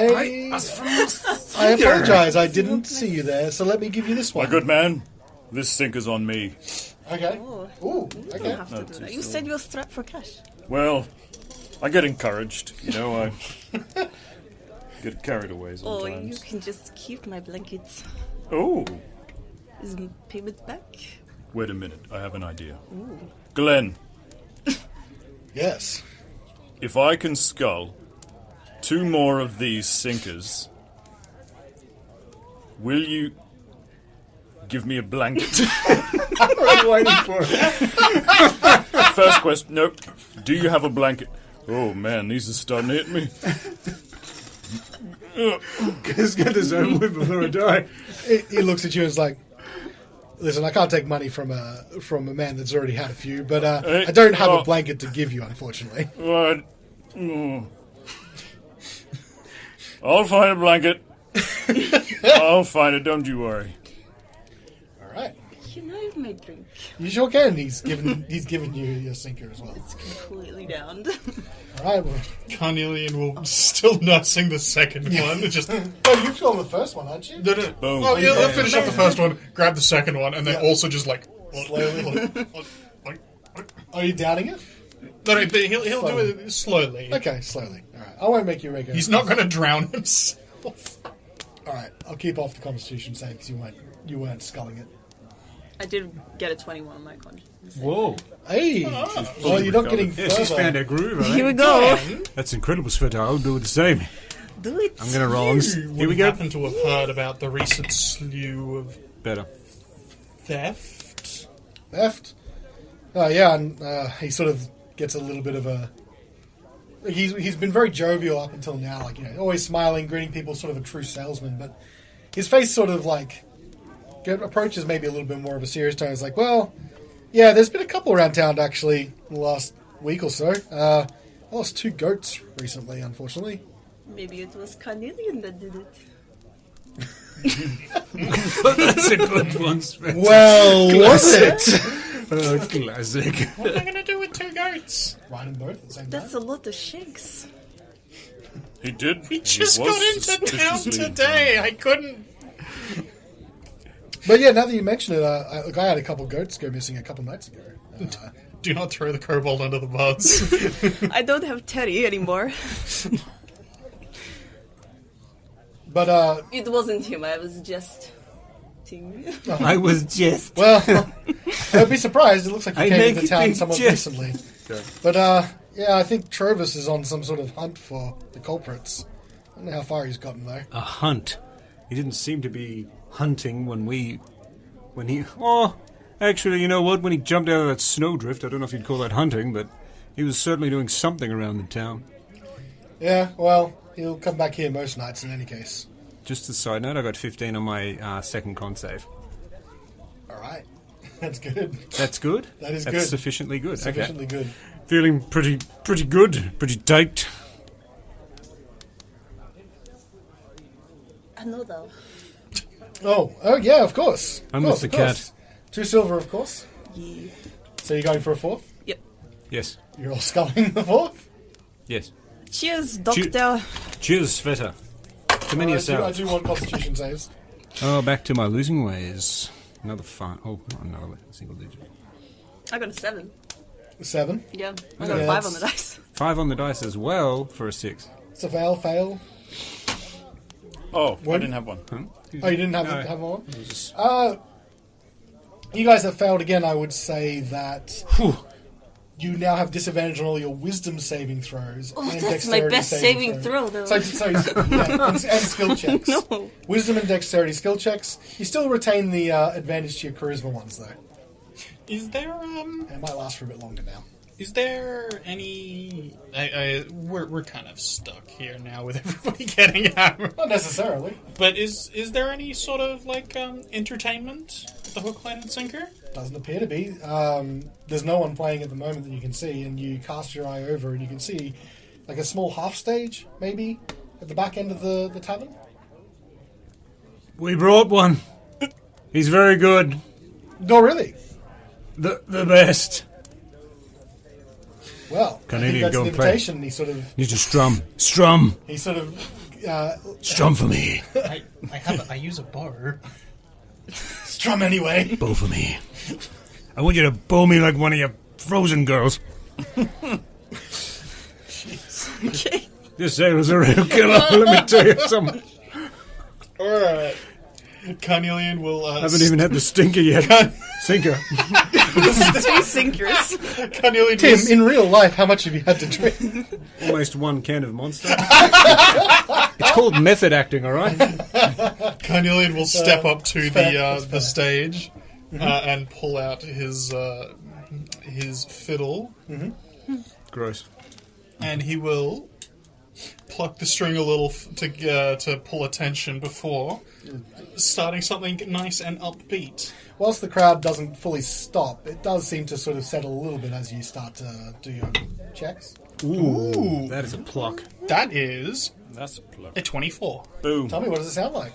apologize. I didn't see you there, so let me give you this one. My good man, this sinker's on me. Okay. Oh, Ooh. you Okay. don't have to do that. You said you were strapped for cash. Well, I get encouraged. You know, I get carried away Or you sometimes. can just keep my blankets. Oh, Is payment back? wait a minute. I have an idea. Glenn, Yes. if I can scull 2 more of these sinkers, will you give me a blanket? I'm waiting for it. First question. Nope. Do you have a blanket? Oh man, these are starting to hit me. Let's get this over with before I die. He looks at you and is like, "Listen, I can't take money from a man that's already had a few, but I don't have a blanket to give you, unfortunately." What? I'll find a blanket. I'll find it. Don't you worry. All right. You know you've made drink. You sure can. He's given you your sinker as well. It's completely downed. All right. Well, Carnelian will still nursing the second one. Just no, oh, you've gone the first one, aren't you? no. Boom. Oh, yeah, they'll finish up the first one, grab the second one, and then Yeah. also just like Slowly. Are you doubting it? No, he'll do it slowly. Okay, slowly. All right. I won't make you regular. He's not going to drown himself. All right. I'll keep off the Constitution save because you weren't sculling it. I did get a 21 on my con. Whoa. Hey. Well, you're not getting Yeah, she's found further. her groove, I Here we think. go. That's incredible, Sveta. I'll do the same. Do it. I'm going to roll. Here we go. Happen to have heard about the recent slew of Better. theft. Left. Yeah, and he sort of gets a little bit of a. He's been very jovial up until now, like, you know, always smiling, greeting people, sort of a true salesman. But his face sort of like approaches maybe a little bit more of a serious tone. It's like, well, yeah, there's been a couple around town actually in the last week or so. I lost 2 goats recently, unfortunately. Maybe it was Carnelian that did it. That's a good one, Sveta. Well, was it? Classic. What am I going to do with 2 goats? Ride them both at the same time. That's a lot of shanks. He did. We just was got into town suspiciously today. I couldn't. But yeah, now that you mention it, I had a couple goats go missing a couple nights ago. Do not throw the kobold under the bus. I don't have Teddy anymore. But It wasn't him. I was just. I was just. well, I'd be surprised. It looks like I you came make into town things somewhat just- recently. But yeah, I think Trovis is on some sort of hunt for the culprits. I don't know how far he's gotten though. A hunt. He didn't seem to be hunting when he... Oh, actually, you know what? When he jumped out of that snowdrift, I don't know if you'd call that hunting, but he was certainly doing something around the town. Yeah, well, he'll come back here most nights in any case. Just a side note, I got 15 on my second con save. All right, that's good. That's good? That is That's good. sufficiently good. Sufficiently Okay. good. Feeling pretty good. Pretty tight. Another. Oh yeah, of course. I'm Of course, with the of course. 2 silver, of course. Yeah. So you're going for a 4th? Yep. Yes. You're all sculling the 4th? Yes. Cheers, Doctor. Cheers, Sveta. To many I yourself. do want Constitution saves. Oh, back to my losing ways. Another 5. Oh, not another single digit. I got a 7. 7. Yeah. I Yeah, got a 5 that's- on the dice. 5 on the dice as well for a 6. It's a fail. Oh, I One? didn't have one. Huh? Oh, you didn't have, No. have one? It was just- You guys have failed again. I would say that Whew. you now have disadvantage on all your wisdom saving throws. Oh, and that's my dexterity best saving throw, though. So yeah, and skill checks. No. Wisdom and dexterity skill checks. You still retain the advantage to your charisma ones, though. Is there And it might last for a bit longer now. Is there any? We're kind of stuck here now with everybody getting out. Not necessarily. But is there any sort of like entertainment at the Hook, Line, and Sinker? Doesn't appear to be. There's no one playing at the moment that you can see, and you cast your eye over and you can see like a small half stage, maybe, at the back end of the tavern. We brought one. He's very good. No, really. The best. Well, I Canadian, think that's go an and play. invitation. He sort of, Need to strum. Strum. Strum for me. I use a bow. strum anyway. Bow for me. I want you to bow me like one of your frozen girls. Okay. This sailor's a real killer, let me tell you something. Alright. Carnelian will Haven't even had the stinker yet. Sinker. Two sinkers. Carnelian Tim, will, in real life, how much have you had to drink? Almost 1 can of Monster. It's called method acting, alright? Carnelian will step up to fair, the stage and pull out his fiddle, Gross. and he will pluck the string a little to pull attention before starting something nice and upbeat. Whilst the crowd doesn't fully stop, it does seem to sort of settle a little bit as you start to do your checks. Ooh. That is a pluck. That is That's a plug. a 24. Boom. Tell me, what does it sound like?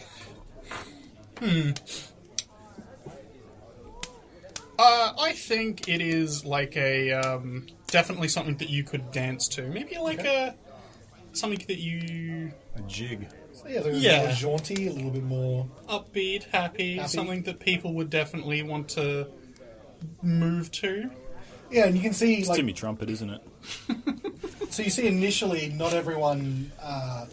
I think it is like a definitely something that you could dance to. Maybe like something that you A jig. So yeah, a little Yeah. more jaunty, a little bit more... upbeat, happy, Happy. something that people would definitely want to move to. Yeah, and you can see, It's like, Timmy Trumpet, isn't it? so you see initially not everyone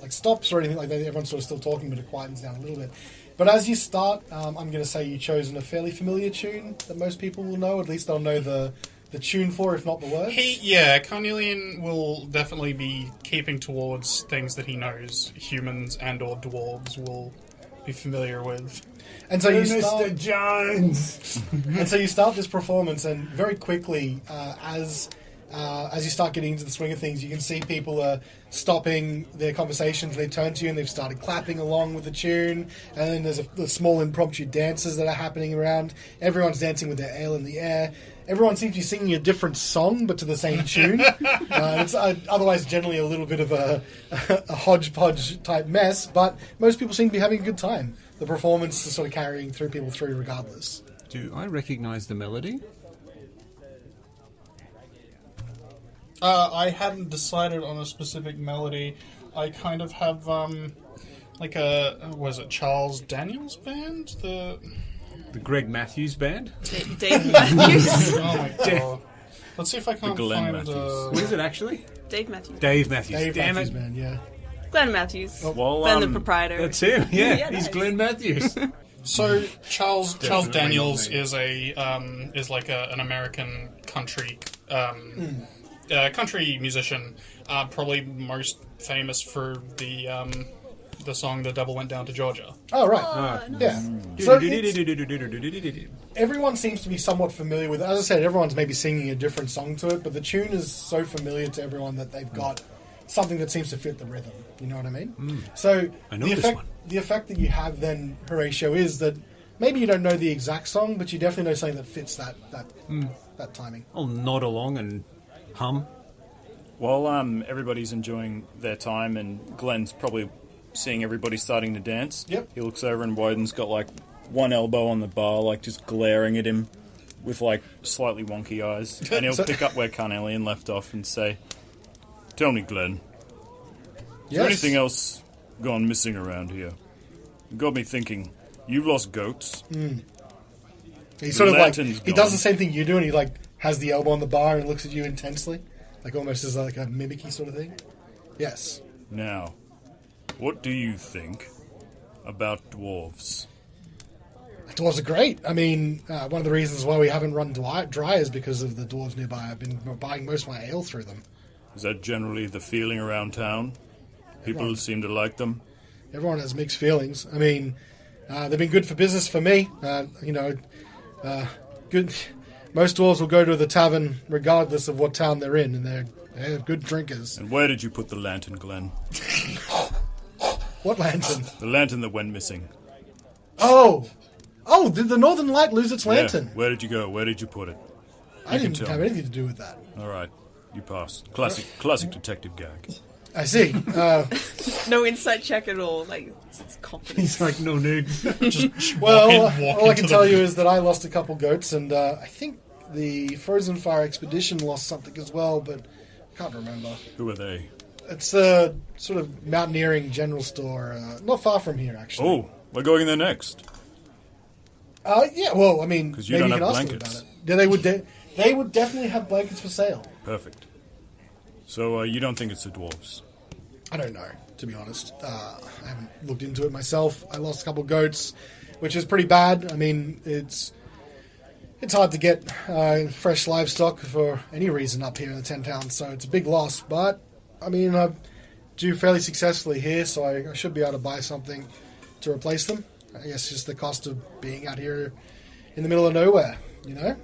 like stops or anything like that. Everyone's sort of still talking, but it quietens down a little bit. But as you start, I'm going to say you've chosen a fairly familiar tune that most people will know. At least they'll know the tune for, if not the words. Carnelian will definitely be keeping towards things that he knows humans and or dwarves will be familiar with. And so you start, Jones! and so you start this performance, and very quickly, as you start getting into the swing of things, you can see people are stopping their conversations. They turn to you and they've started clapping along with the tune. And then there's the small impromptu dances that are happening around. Everyone's dancing with their ale in the air. Everyone seems to be singing a different song, but to the same tune. It's otherwise generally a little bit of a hodgepodge type mess, but most people seem to be having a good time. The performance is sort of carrying people through regardless. Do I recognize the melody? I hadn't decided on a specific melody. I kind of have like was it Charles Daniels band? The Greg Matthews band. Dave Matthews. Oh my god. Let's see if I can't Glenn find. Matthews. What is it actually? Dave Matthews. Dave Matthews. Dave Damn Matthews it. Band, yeah. Glenn Matthews. Well, Glenn the proprietor. That's him. Yeah, Yeah, he's nice. Glenn Matthews. So Charles Definitely Daniels not me. is is like an American country country musician, probably most famous for the song "The Devil Went Down to Georgia." Oh, right. nice. Yeah. So everyone seems to be somewhat familiar with it. As I said, everyone's maybe singing a different song to it, but the tune is so familiar to everyone that they've got something that seems to fit the rhythm. You know what I mean? So I know the this effect, one. the effect that you have then, Horatio, is that maybe you don't know the exact song, but you definitely know something that fits that timing. I'll nod along and hum. While everybody's enjoying their time and Glenn's probably seeing everybody starting to dance, Yep. he looks over and Woden's got like one elbow on the bar, like just glaring at him with like slightly wonky eyes. And he'll pick up where Carnelian left off and say, "Tell me, Glenn, is there anything else gone missing around here? It got me thinking, you've lost goats. He's sort of like, lantern's he does gone. the same thing you do, and he like has the elbow on the bar and looks at you intensely, like almost as like a mimicky sort of thing. Yes. Now, what do you think about dwarves?" Dwarves are great. I mean, one of the reasons why we haven't run dry is because of the dwarves nearby. I've been buying most of my ale through them. Is that generally the feeling around town? People seem to like them. Everyone has mixed feelings. I mean, they've been good for business for me. Good. Most dwarves will go to the tavern regardless of what town they're in, and they're good drinkers. And where did you put the lantern, Glenn? What lantern? The lantern that went missing. Oh, did the Northern Light lose its lantern? Yeah. Where did you go? Where did you put it? I didn't tell have me. anything to do with that. All right, you passed. Classic detective gag. I see. No insight check at all. Like, it's confidence. He's like, no need. Well, walk all I into can tell you is that I lost a couple goats, and I think the Frozen Fire Expedition lost something as well, but I can't remember. Who are they? It's a sort of mountaineering general store, not far from here, actually. Oh, we're going there next. Yeah, well, I mean, 'Cause you maybe don't you can have ask them blankets. about it. Yeah, they would definitely have blankets for sale. Perfect. So you don't think it's the dwarves? I don't know, to be honest. I haven't looked into it myself. I lost a couple goats, which is pretty bad. I mean, it's hard to get fresh livestock for any reason up here in the 10 towns, so it's a big loss. But, I mean, I do fairly successfully here, so I should be able to buy something to replace them. I guess just the cost of being out here in the middle of nowhere, you know?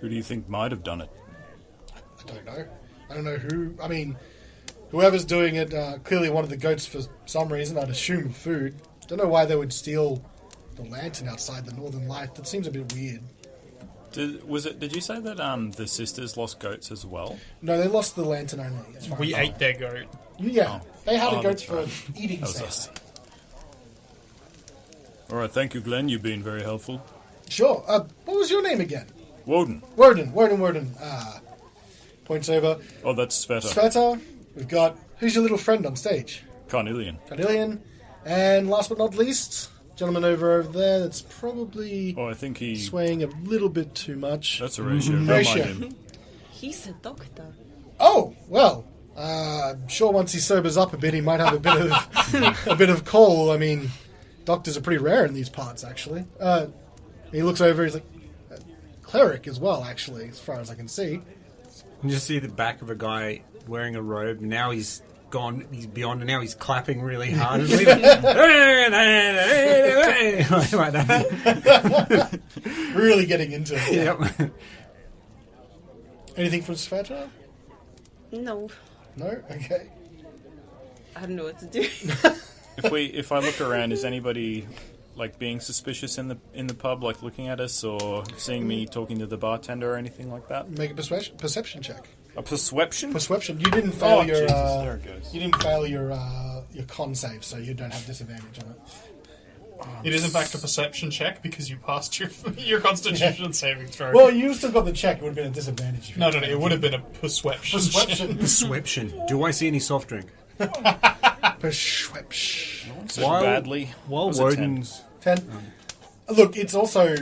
Who do you think might have done it? I don't know. I don't know who. I mean, whoever's doing it clearly wanted the goats for some reason. I'd assume food. Don't know why they would steal the lantern outside the Northern Light. That seems a bit weird. Did you say that the sisters lost goats as well? No, they lost the lantern only. As far We as ate their goat. Yeah, they had a goat that's for right. eating That was sale. us. All right, thank you, Glenn. You've been very helpful. Sure. What was your name again? Woden. Worden. Points over. Oh, that's Sveta. Sveta. We've got... Who's your little friend on stage? Carnelian. Carnelian. And last but not least, gentleman over there that's probably Oh, I think he... swaying a little bit too much. That's a ratio. Don't Ratio. mind him. He's a doctor. Oh, well, I'm sure once he sobers up a bit, he might have a bit of a bit of call. I mean, doctors are pretty rare in these parts, actually. He looks over, he's like, cleric as well, actually, as far as I can see. You just see the back of a guy wearing a robe. Now he's gone. He's beyond, and now he's clapping really hard. like that. Really getting into it. Yep. Anything from Sveta? No, No? Okay. I don't know what to do. If I look around, is anybody like being suspicious in the pub, like looking at us or seeing me talking to the bartender or anything like that? Make a perception check. A perception? Perception. You didn't fail your. Jesus, there it goes. You didn't fail your con save, so you don't have disadvantage on it. It is in fact a perception check because you passed your Constitution saving throw. Well, you still got the check. It would have been a disadvantage. No, it would have been a perception. Perception. Do I see any soft drink? Perception. So badly. While Was it Woden's... 10. Look, it's also,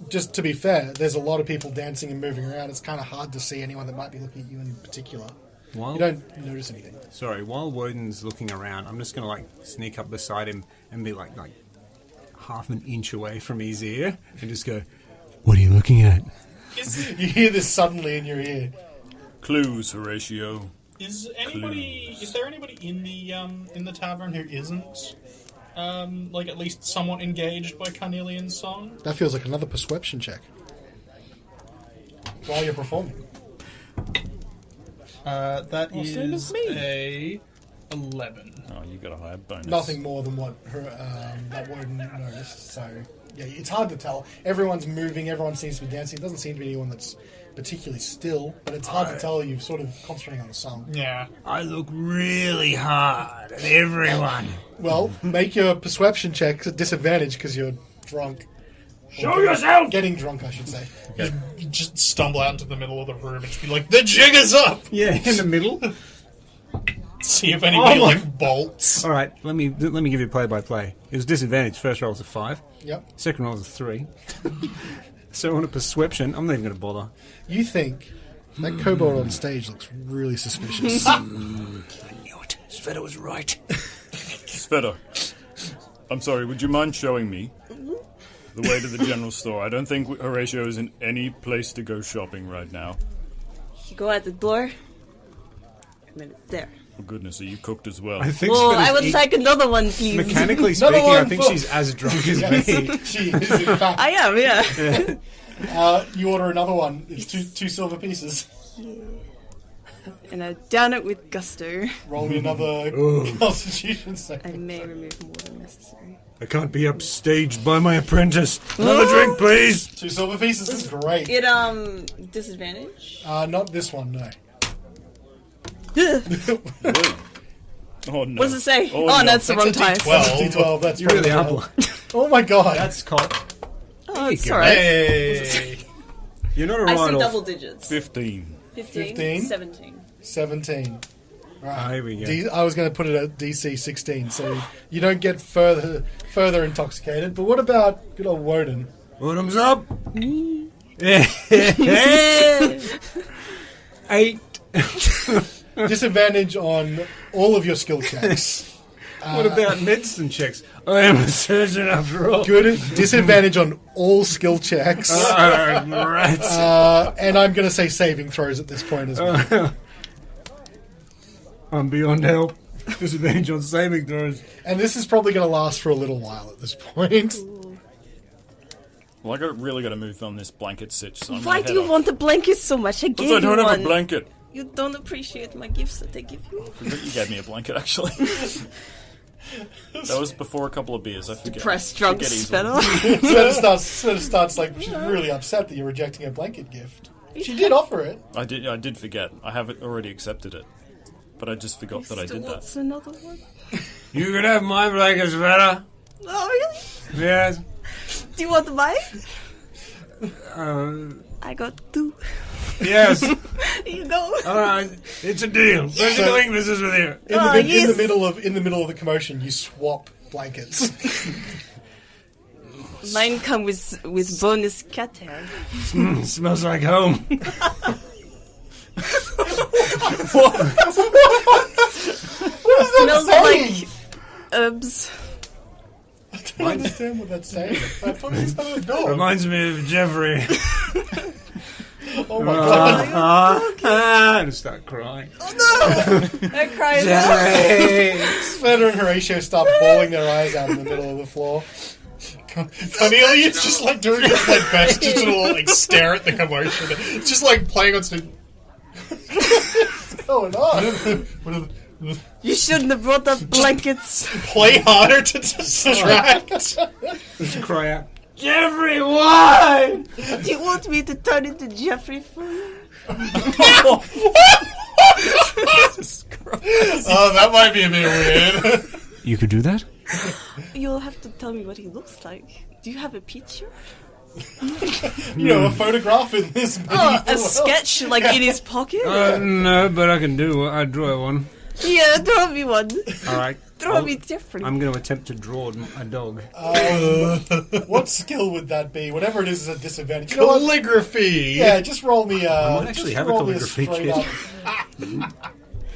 just to be fair, there's a lot of people dancing and moving around. It's kind of hard to see anyone that might be looking at you in particular. While, You don't notice anything. Sorry, while Woden's looking around, I'm just going to sneak up beside him and be like half an inch away from his ear and just go, "What are you looking at?" You hear this suddenly in your ear. Clues, Horatio. Is there anybody in the tavern who isn't at least somewhat engaged by Carnelian's song? That feels like another perception check. While you're performing. That same as is me. a 11. Oh, you got a higher bonus. Nothing more than what that Woden noticed. So, yeah, it's hard to tell. Everyone's moving. Everyone seems to be dancing. It doesn't seem to be anyone that's particularly still, but it's hard to tell. You're sort of concentrating on the song. Yeah. I look really hard at everyone. Well, make your perception check at disadvantage because you're drunk. Show yourself! Getting drunk, I should say. You just stumble out into the middle of the room and just be like, "The jig is up!" Yeah, in the middle. See if anybody bolts. All right, let me give you play-by-play. It was disadvantage. First roll was a 5. Yep. Second roll was a 3. So on a perception, I'm not even going to bother. You think that kobold on stage looks really suspicious. I knew it. Sveta was right. Sveta, I'm sorry, would you mind showing me the way to the general store? I don't think Horatio is in any place to go shopping right now. You go out the door, and then it's there. For goodness, are you cooked as well? I think Well, Sveta's I would like another one, please. Mechanically Another speaking, I one think for- she's as drunk as Yes, me. she is, in fact. I am, yeah. You order another one. It's two silver pieces. And I down it with gusto. Roll me another Constitution I save. may remove more than necessary. I can't be upstaged by my apprentice. Another drink, please. 2 silver pieces is great. It, disadvantage? Not this one, no. Oh no. What does it say? Oh, Oh, no. no, that's the wrong time. D12, that's You really are well. blind. Oh my god. That's cop. Oh, it's go. alright. Hey! You're not a I see write-off. double digits. 15. 15? 17. 17. Right. Here we go. I was going to put it at DC 16, so you don't get further intoxicated. But what about good old Woden? Bottoms up. 8. Disadvantage on all of your skill checks. What about medicine checks? I am a surgeon after all. Good disadvantage on all skill checks. Rats. And I'm going to say saving throws at this point as well. I'm beyond help. Disadvantage on saving throws. And this is probably going to last for a little while at this point. Well, really got to move on this blanket sitch. So I'm Why gonna do head you off. want the blanket so much? I gave Because I don't you have one. a blanket. You don't appreciate my gifts that I give you. You gave me a blanket, actually. That was before a couple of beers. I forget. Press drunk Forget easily. Spedal. Sveta starts like, she's really upset that you're rejecting a blanket gift. She did offer it. I did forget. I have already accepted it, but I just forgot that I did that. What's another one? You can have my blankets, Sveta. Oh, really? Yes. Do you want mine? I got 2. Yes. Here you go. All right. It's a deal. Pleasure doing business with you. In the middle of the commotion, you swap blankets. Mine come with bonus cat hair. Smells like home. Smells like herbs. I don't understand what that's saying. I thought it was a dog. Reminds me of Jeffrey. Oh my god. And start crying. I cried. Sveta and Horatio start bawling their eyes out in the middle of the floor. Cornelius just like doing his like best just to like stare at the commotion. It's just like playing on stage. What's going on? You shouldn't have brought up blankets. Play harder to distract. Just cry out. Jeffrey, why? Do you want me to turn into Jeffrey for you? Oh, that might be a bit weird. You could do that? You'll have to tell me what he looks like. Do you have a picture? A photograph in this A sketch, like, in his pocket? No, but I can draw one. Yeah, draw me one. Alright. Draw me different. I'm going to attempt to draw a dog. What skill would that be? Whatever it is a disadvantage. You know what? Calligraphy! Yeah, just roll me I might actually have a calligraphy kit.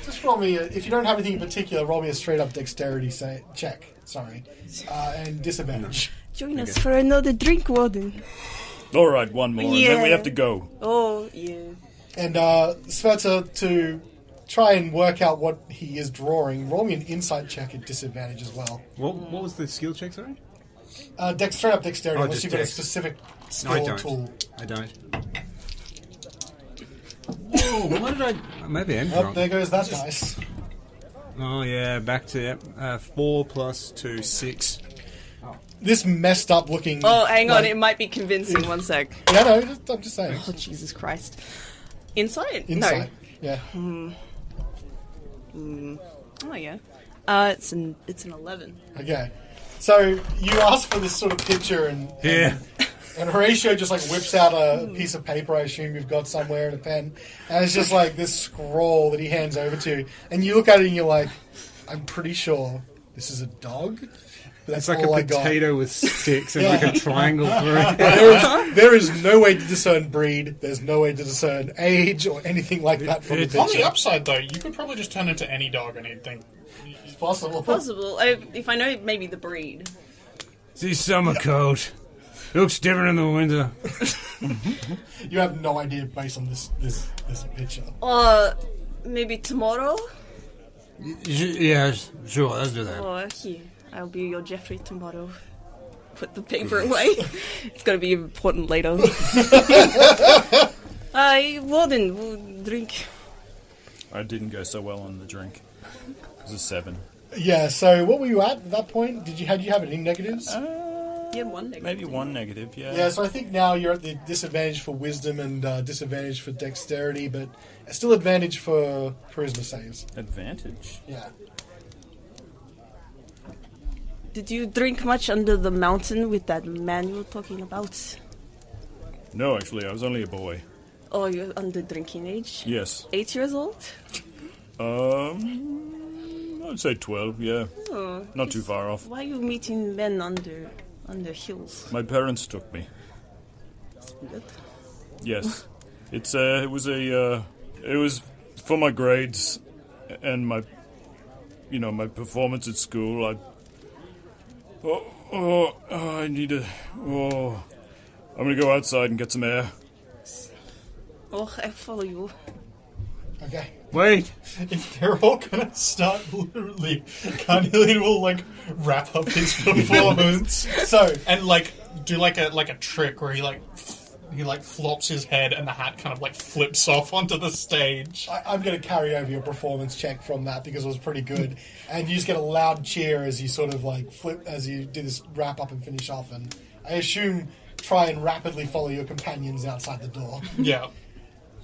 Just roll me if you don't have anything in particular, roll me a straight up dexterity check. Sorry. And disadvantage. Join us for another drink, Warden. All right, one more, and then we have to go. Oh, yeah. And Sveta, to try and work out what he is drawing, roll me an insight check at disadvantage as well. What was the skill check, sorry? Straight up dexterity, unless just you've got a dex. specific No, skill I or don't. tool. I don't. Oh, what did I... Maybe I'm Oh, drunk. there goes that dice. Oh, yeah, back to 4 plus 2, 6. This messed up looking... Oh, hang on, it might be convincing. One sec. Yeah, no, I'm just saying. Oh, Jesus Christ. Insight? Insight. Yeah. No. Oh, yeah. It's an 11. Okay. So you ask for this sort of picture and Horatio just like whips out a piece of paper, I assume you've got somewhere, and a pen, and it's just like this scroll that he hands over to you, and you look at it and you're like, I'm pretty sure this is a dog. But that's It's like all a potato with sticks and Yeah. like a triangle through it. There is no way to discern breed. There's no way to discern age or anything like that from the On picture. the upside, though, you could probably just turn into any dog and he'd think... It's possible. Possible. If I know maybe the breed. See, summer coat. Looks different in the winter. You have no idea based on this picture. Maybe tomorrow? Yeah, sure, let's do that. Oh, here. I'll be your Jeffrey tomorrow. Put the paper away. It's gonna be important later. Warden, we'll drink. I didn't go so well on the drink. It was a 7. Yeah, so what were you at that point? Did you have any negatives? Yeah, one negative. Maybe 1 negative, yeah. Yeah, so I think now you're at the disadvantage for wisdom and disadvantage for dexterity, but still advantage for charisma saves. Advantage? Yeah. Did you drink much under the mountain with that man you were talking about? No, actually, I was only a boy. Oh, you're under drinking age? Yes. 8 years old? I'd say 12, yeah. Oh, Not too far off. Why are you meeting men under hills? My parents took me. That's weird. Yes. It was for my grades and my performance at school. I need to... I'm gonna go outside and get some air. Oh, I follow you. Okay. Wait. If they're all gonna start, literally, Carnelian will, like, wrap up his performance. And, like, do, like a trick where he flops his head and the hat kind of, like, flips off onto the stage. I'm going to carry over your performance check from that because it was pretty good. And you just get a loud cheer as you sort of like flip, as you do this wrap up and finish off. And I assume try and rapidly follow your companions outside the door. Yeah.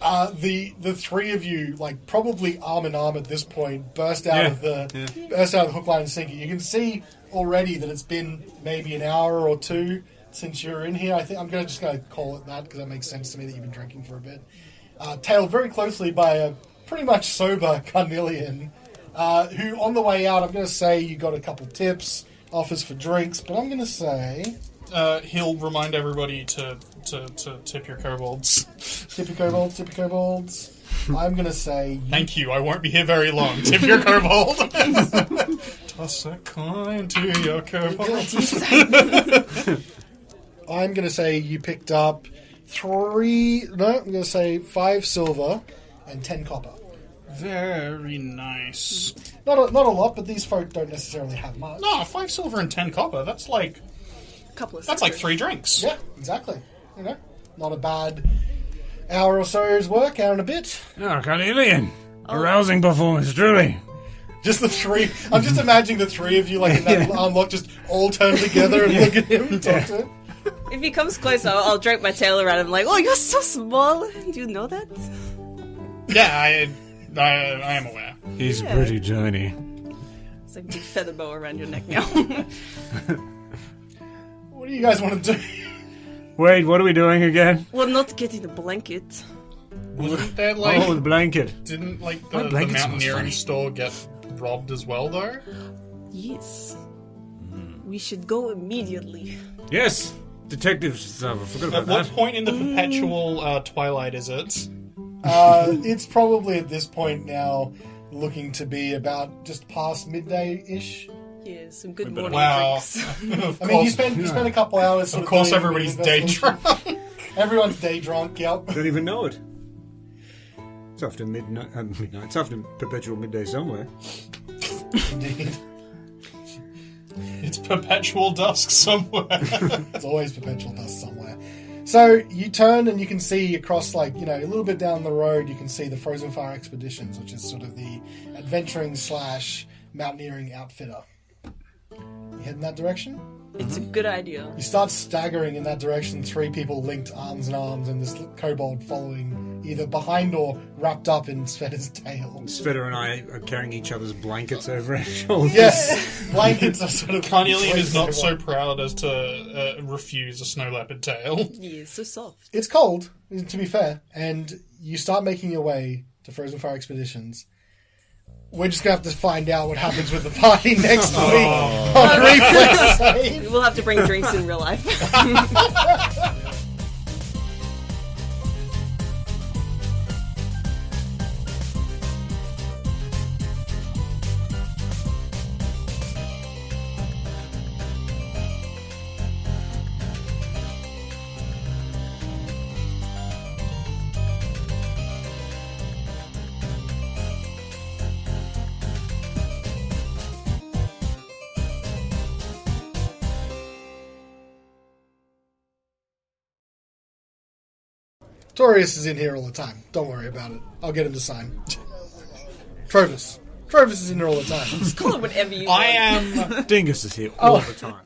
The three of you, like probably arm in arm at this point, burst out of the hook, line, and sinker. You can see already that it's been maybe an hour or two since you're in here. I think I'm just going to call it that because that makes sense to me that you've been drinking for a bit. Tailed very closely by a pretty much sober Carnelian, who on the way out, I'm going to say you got a couple tips, offers for drinks, but I'm going to say... He'll remind everybody to tip your kobolds. Tip your kobolds, tip your kobolds. I'm going to say... Thank you, I won't be here very long. Tip your kobold. Toss a coin to your kobold. I'm going to say you picked up 5 silver and 10 copper. Very nice. Not a lot, but these folk don't necessarily have much. No, 5 silver and 10 copper. That's like That's like 3 drinks. Yeah, exactly. You know, not a bad hour or so's work, hour and a bit. Oh, Carnelian. A rousing performance, truly. Just the three. I'm just imagining the three of you, like in that unlock, just all turn together and look at him and talk to him. If he comes close, I'll drape my tail around him like, oh, you're so small. Do you know that? Yeah, I am aware. He's pretty tiny. It's like a big feather boa around your neck now. What do you guys want to do? Wait, what are we doing again? Well, not getting the blanket. Wasn't there like... Oh, the blanket. Didn't like My the blanket's mountaineering funny. store get robbed as well, though? Yes. We should go immediately. Yes! Detective stuff. I forgot At about what that. point in the perpetual twilight is it? It's probably at this point now looking to be about just past midday-ish. Yeah, some good better- morning Wow. drinks. Of I mean, you course, spend a couple hours. of course doing everybody's the day investment. drunk. Everyone's day drunk. Yep. Don't even know it. It's after midnight. It's after perpetual midday somewhere. Indeed. It's perpetual dusk somewhere. It's always perpetual dust somewhere. So you turn and you can see across, like, a little bit down the road, you can see the Frozen Fire Expeditions, which is sort of the adventuring / mountaineering outfitter. You head in that direction? It's a good idea. You start staggering in that direction, 3 people linked arms in arms, and this kobold following either behind or wrapped up in Sveta's tail. Sveta and I are carrying each other's blankets over our shoulders. Yes, blankets are sort of... Carnelian is not so proud as to refuse a snow leopard tail. Yeah, it's so soft. It's cold, to be fair, and you start making your way to Frozen Fire Expeditions. We're just going to have to find out what happens with the party next week on Reflex Save. We'll have to bring drinks in real life. Torius is in here all the time. Don't worry about it. I'll get him to sign. Trovis. Trovis is in here all the time. Just call it whatever you I want. am... Dingus is here all the time.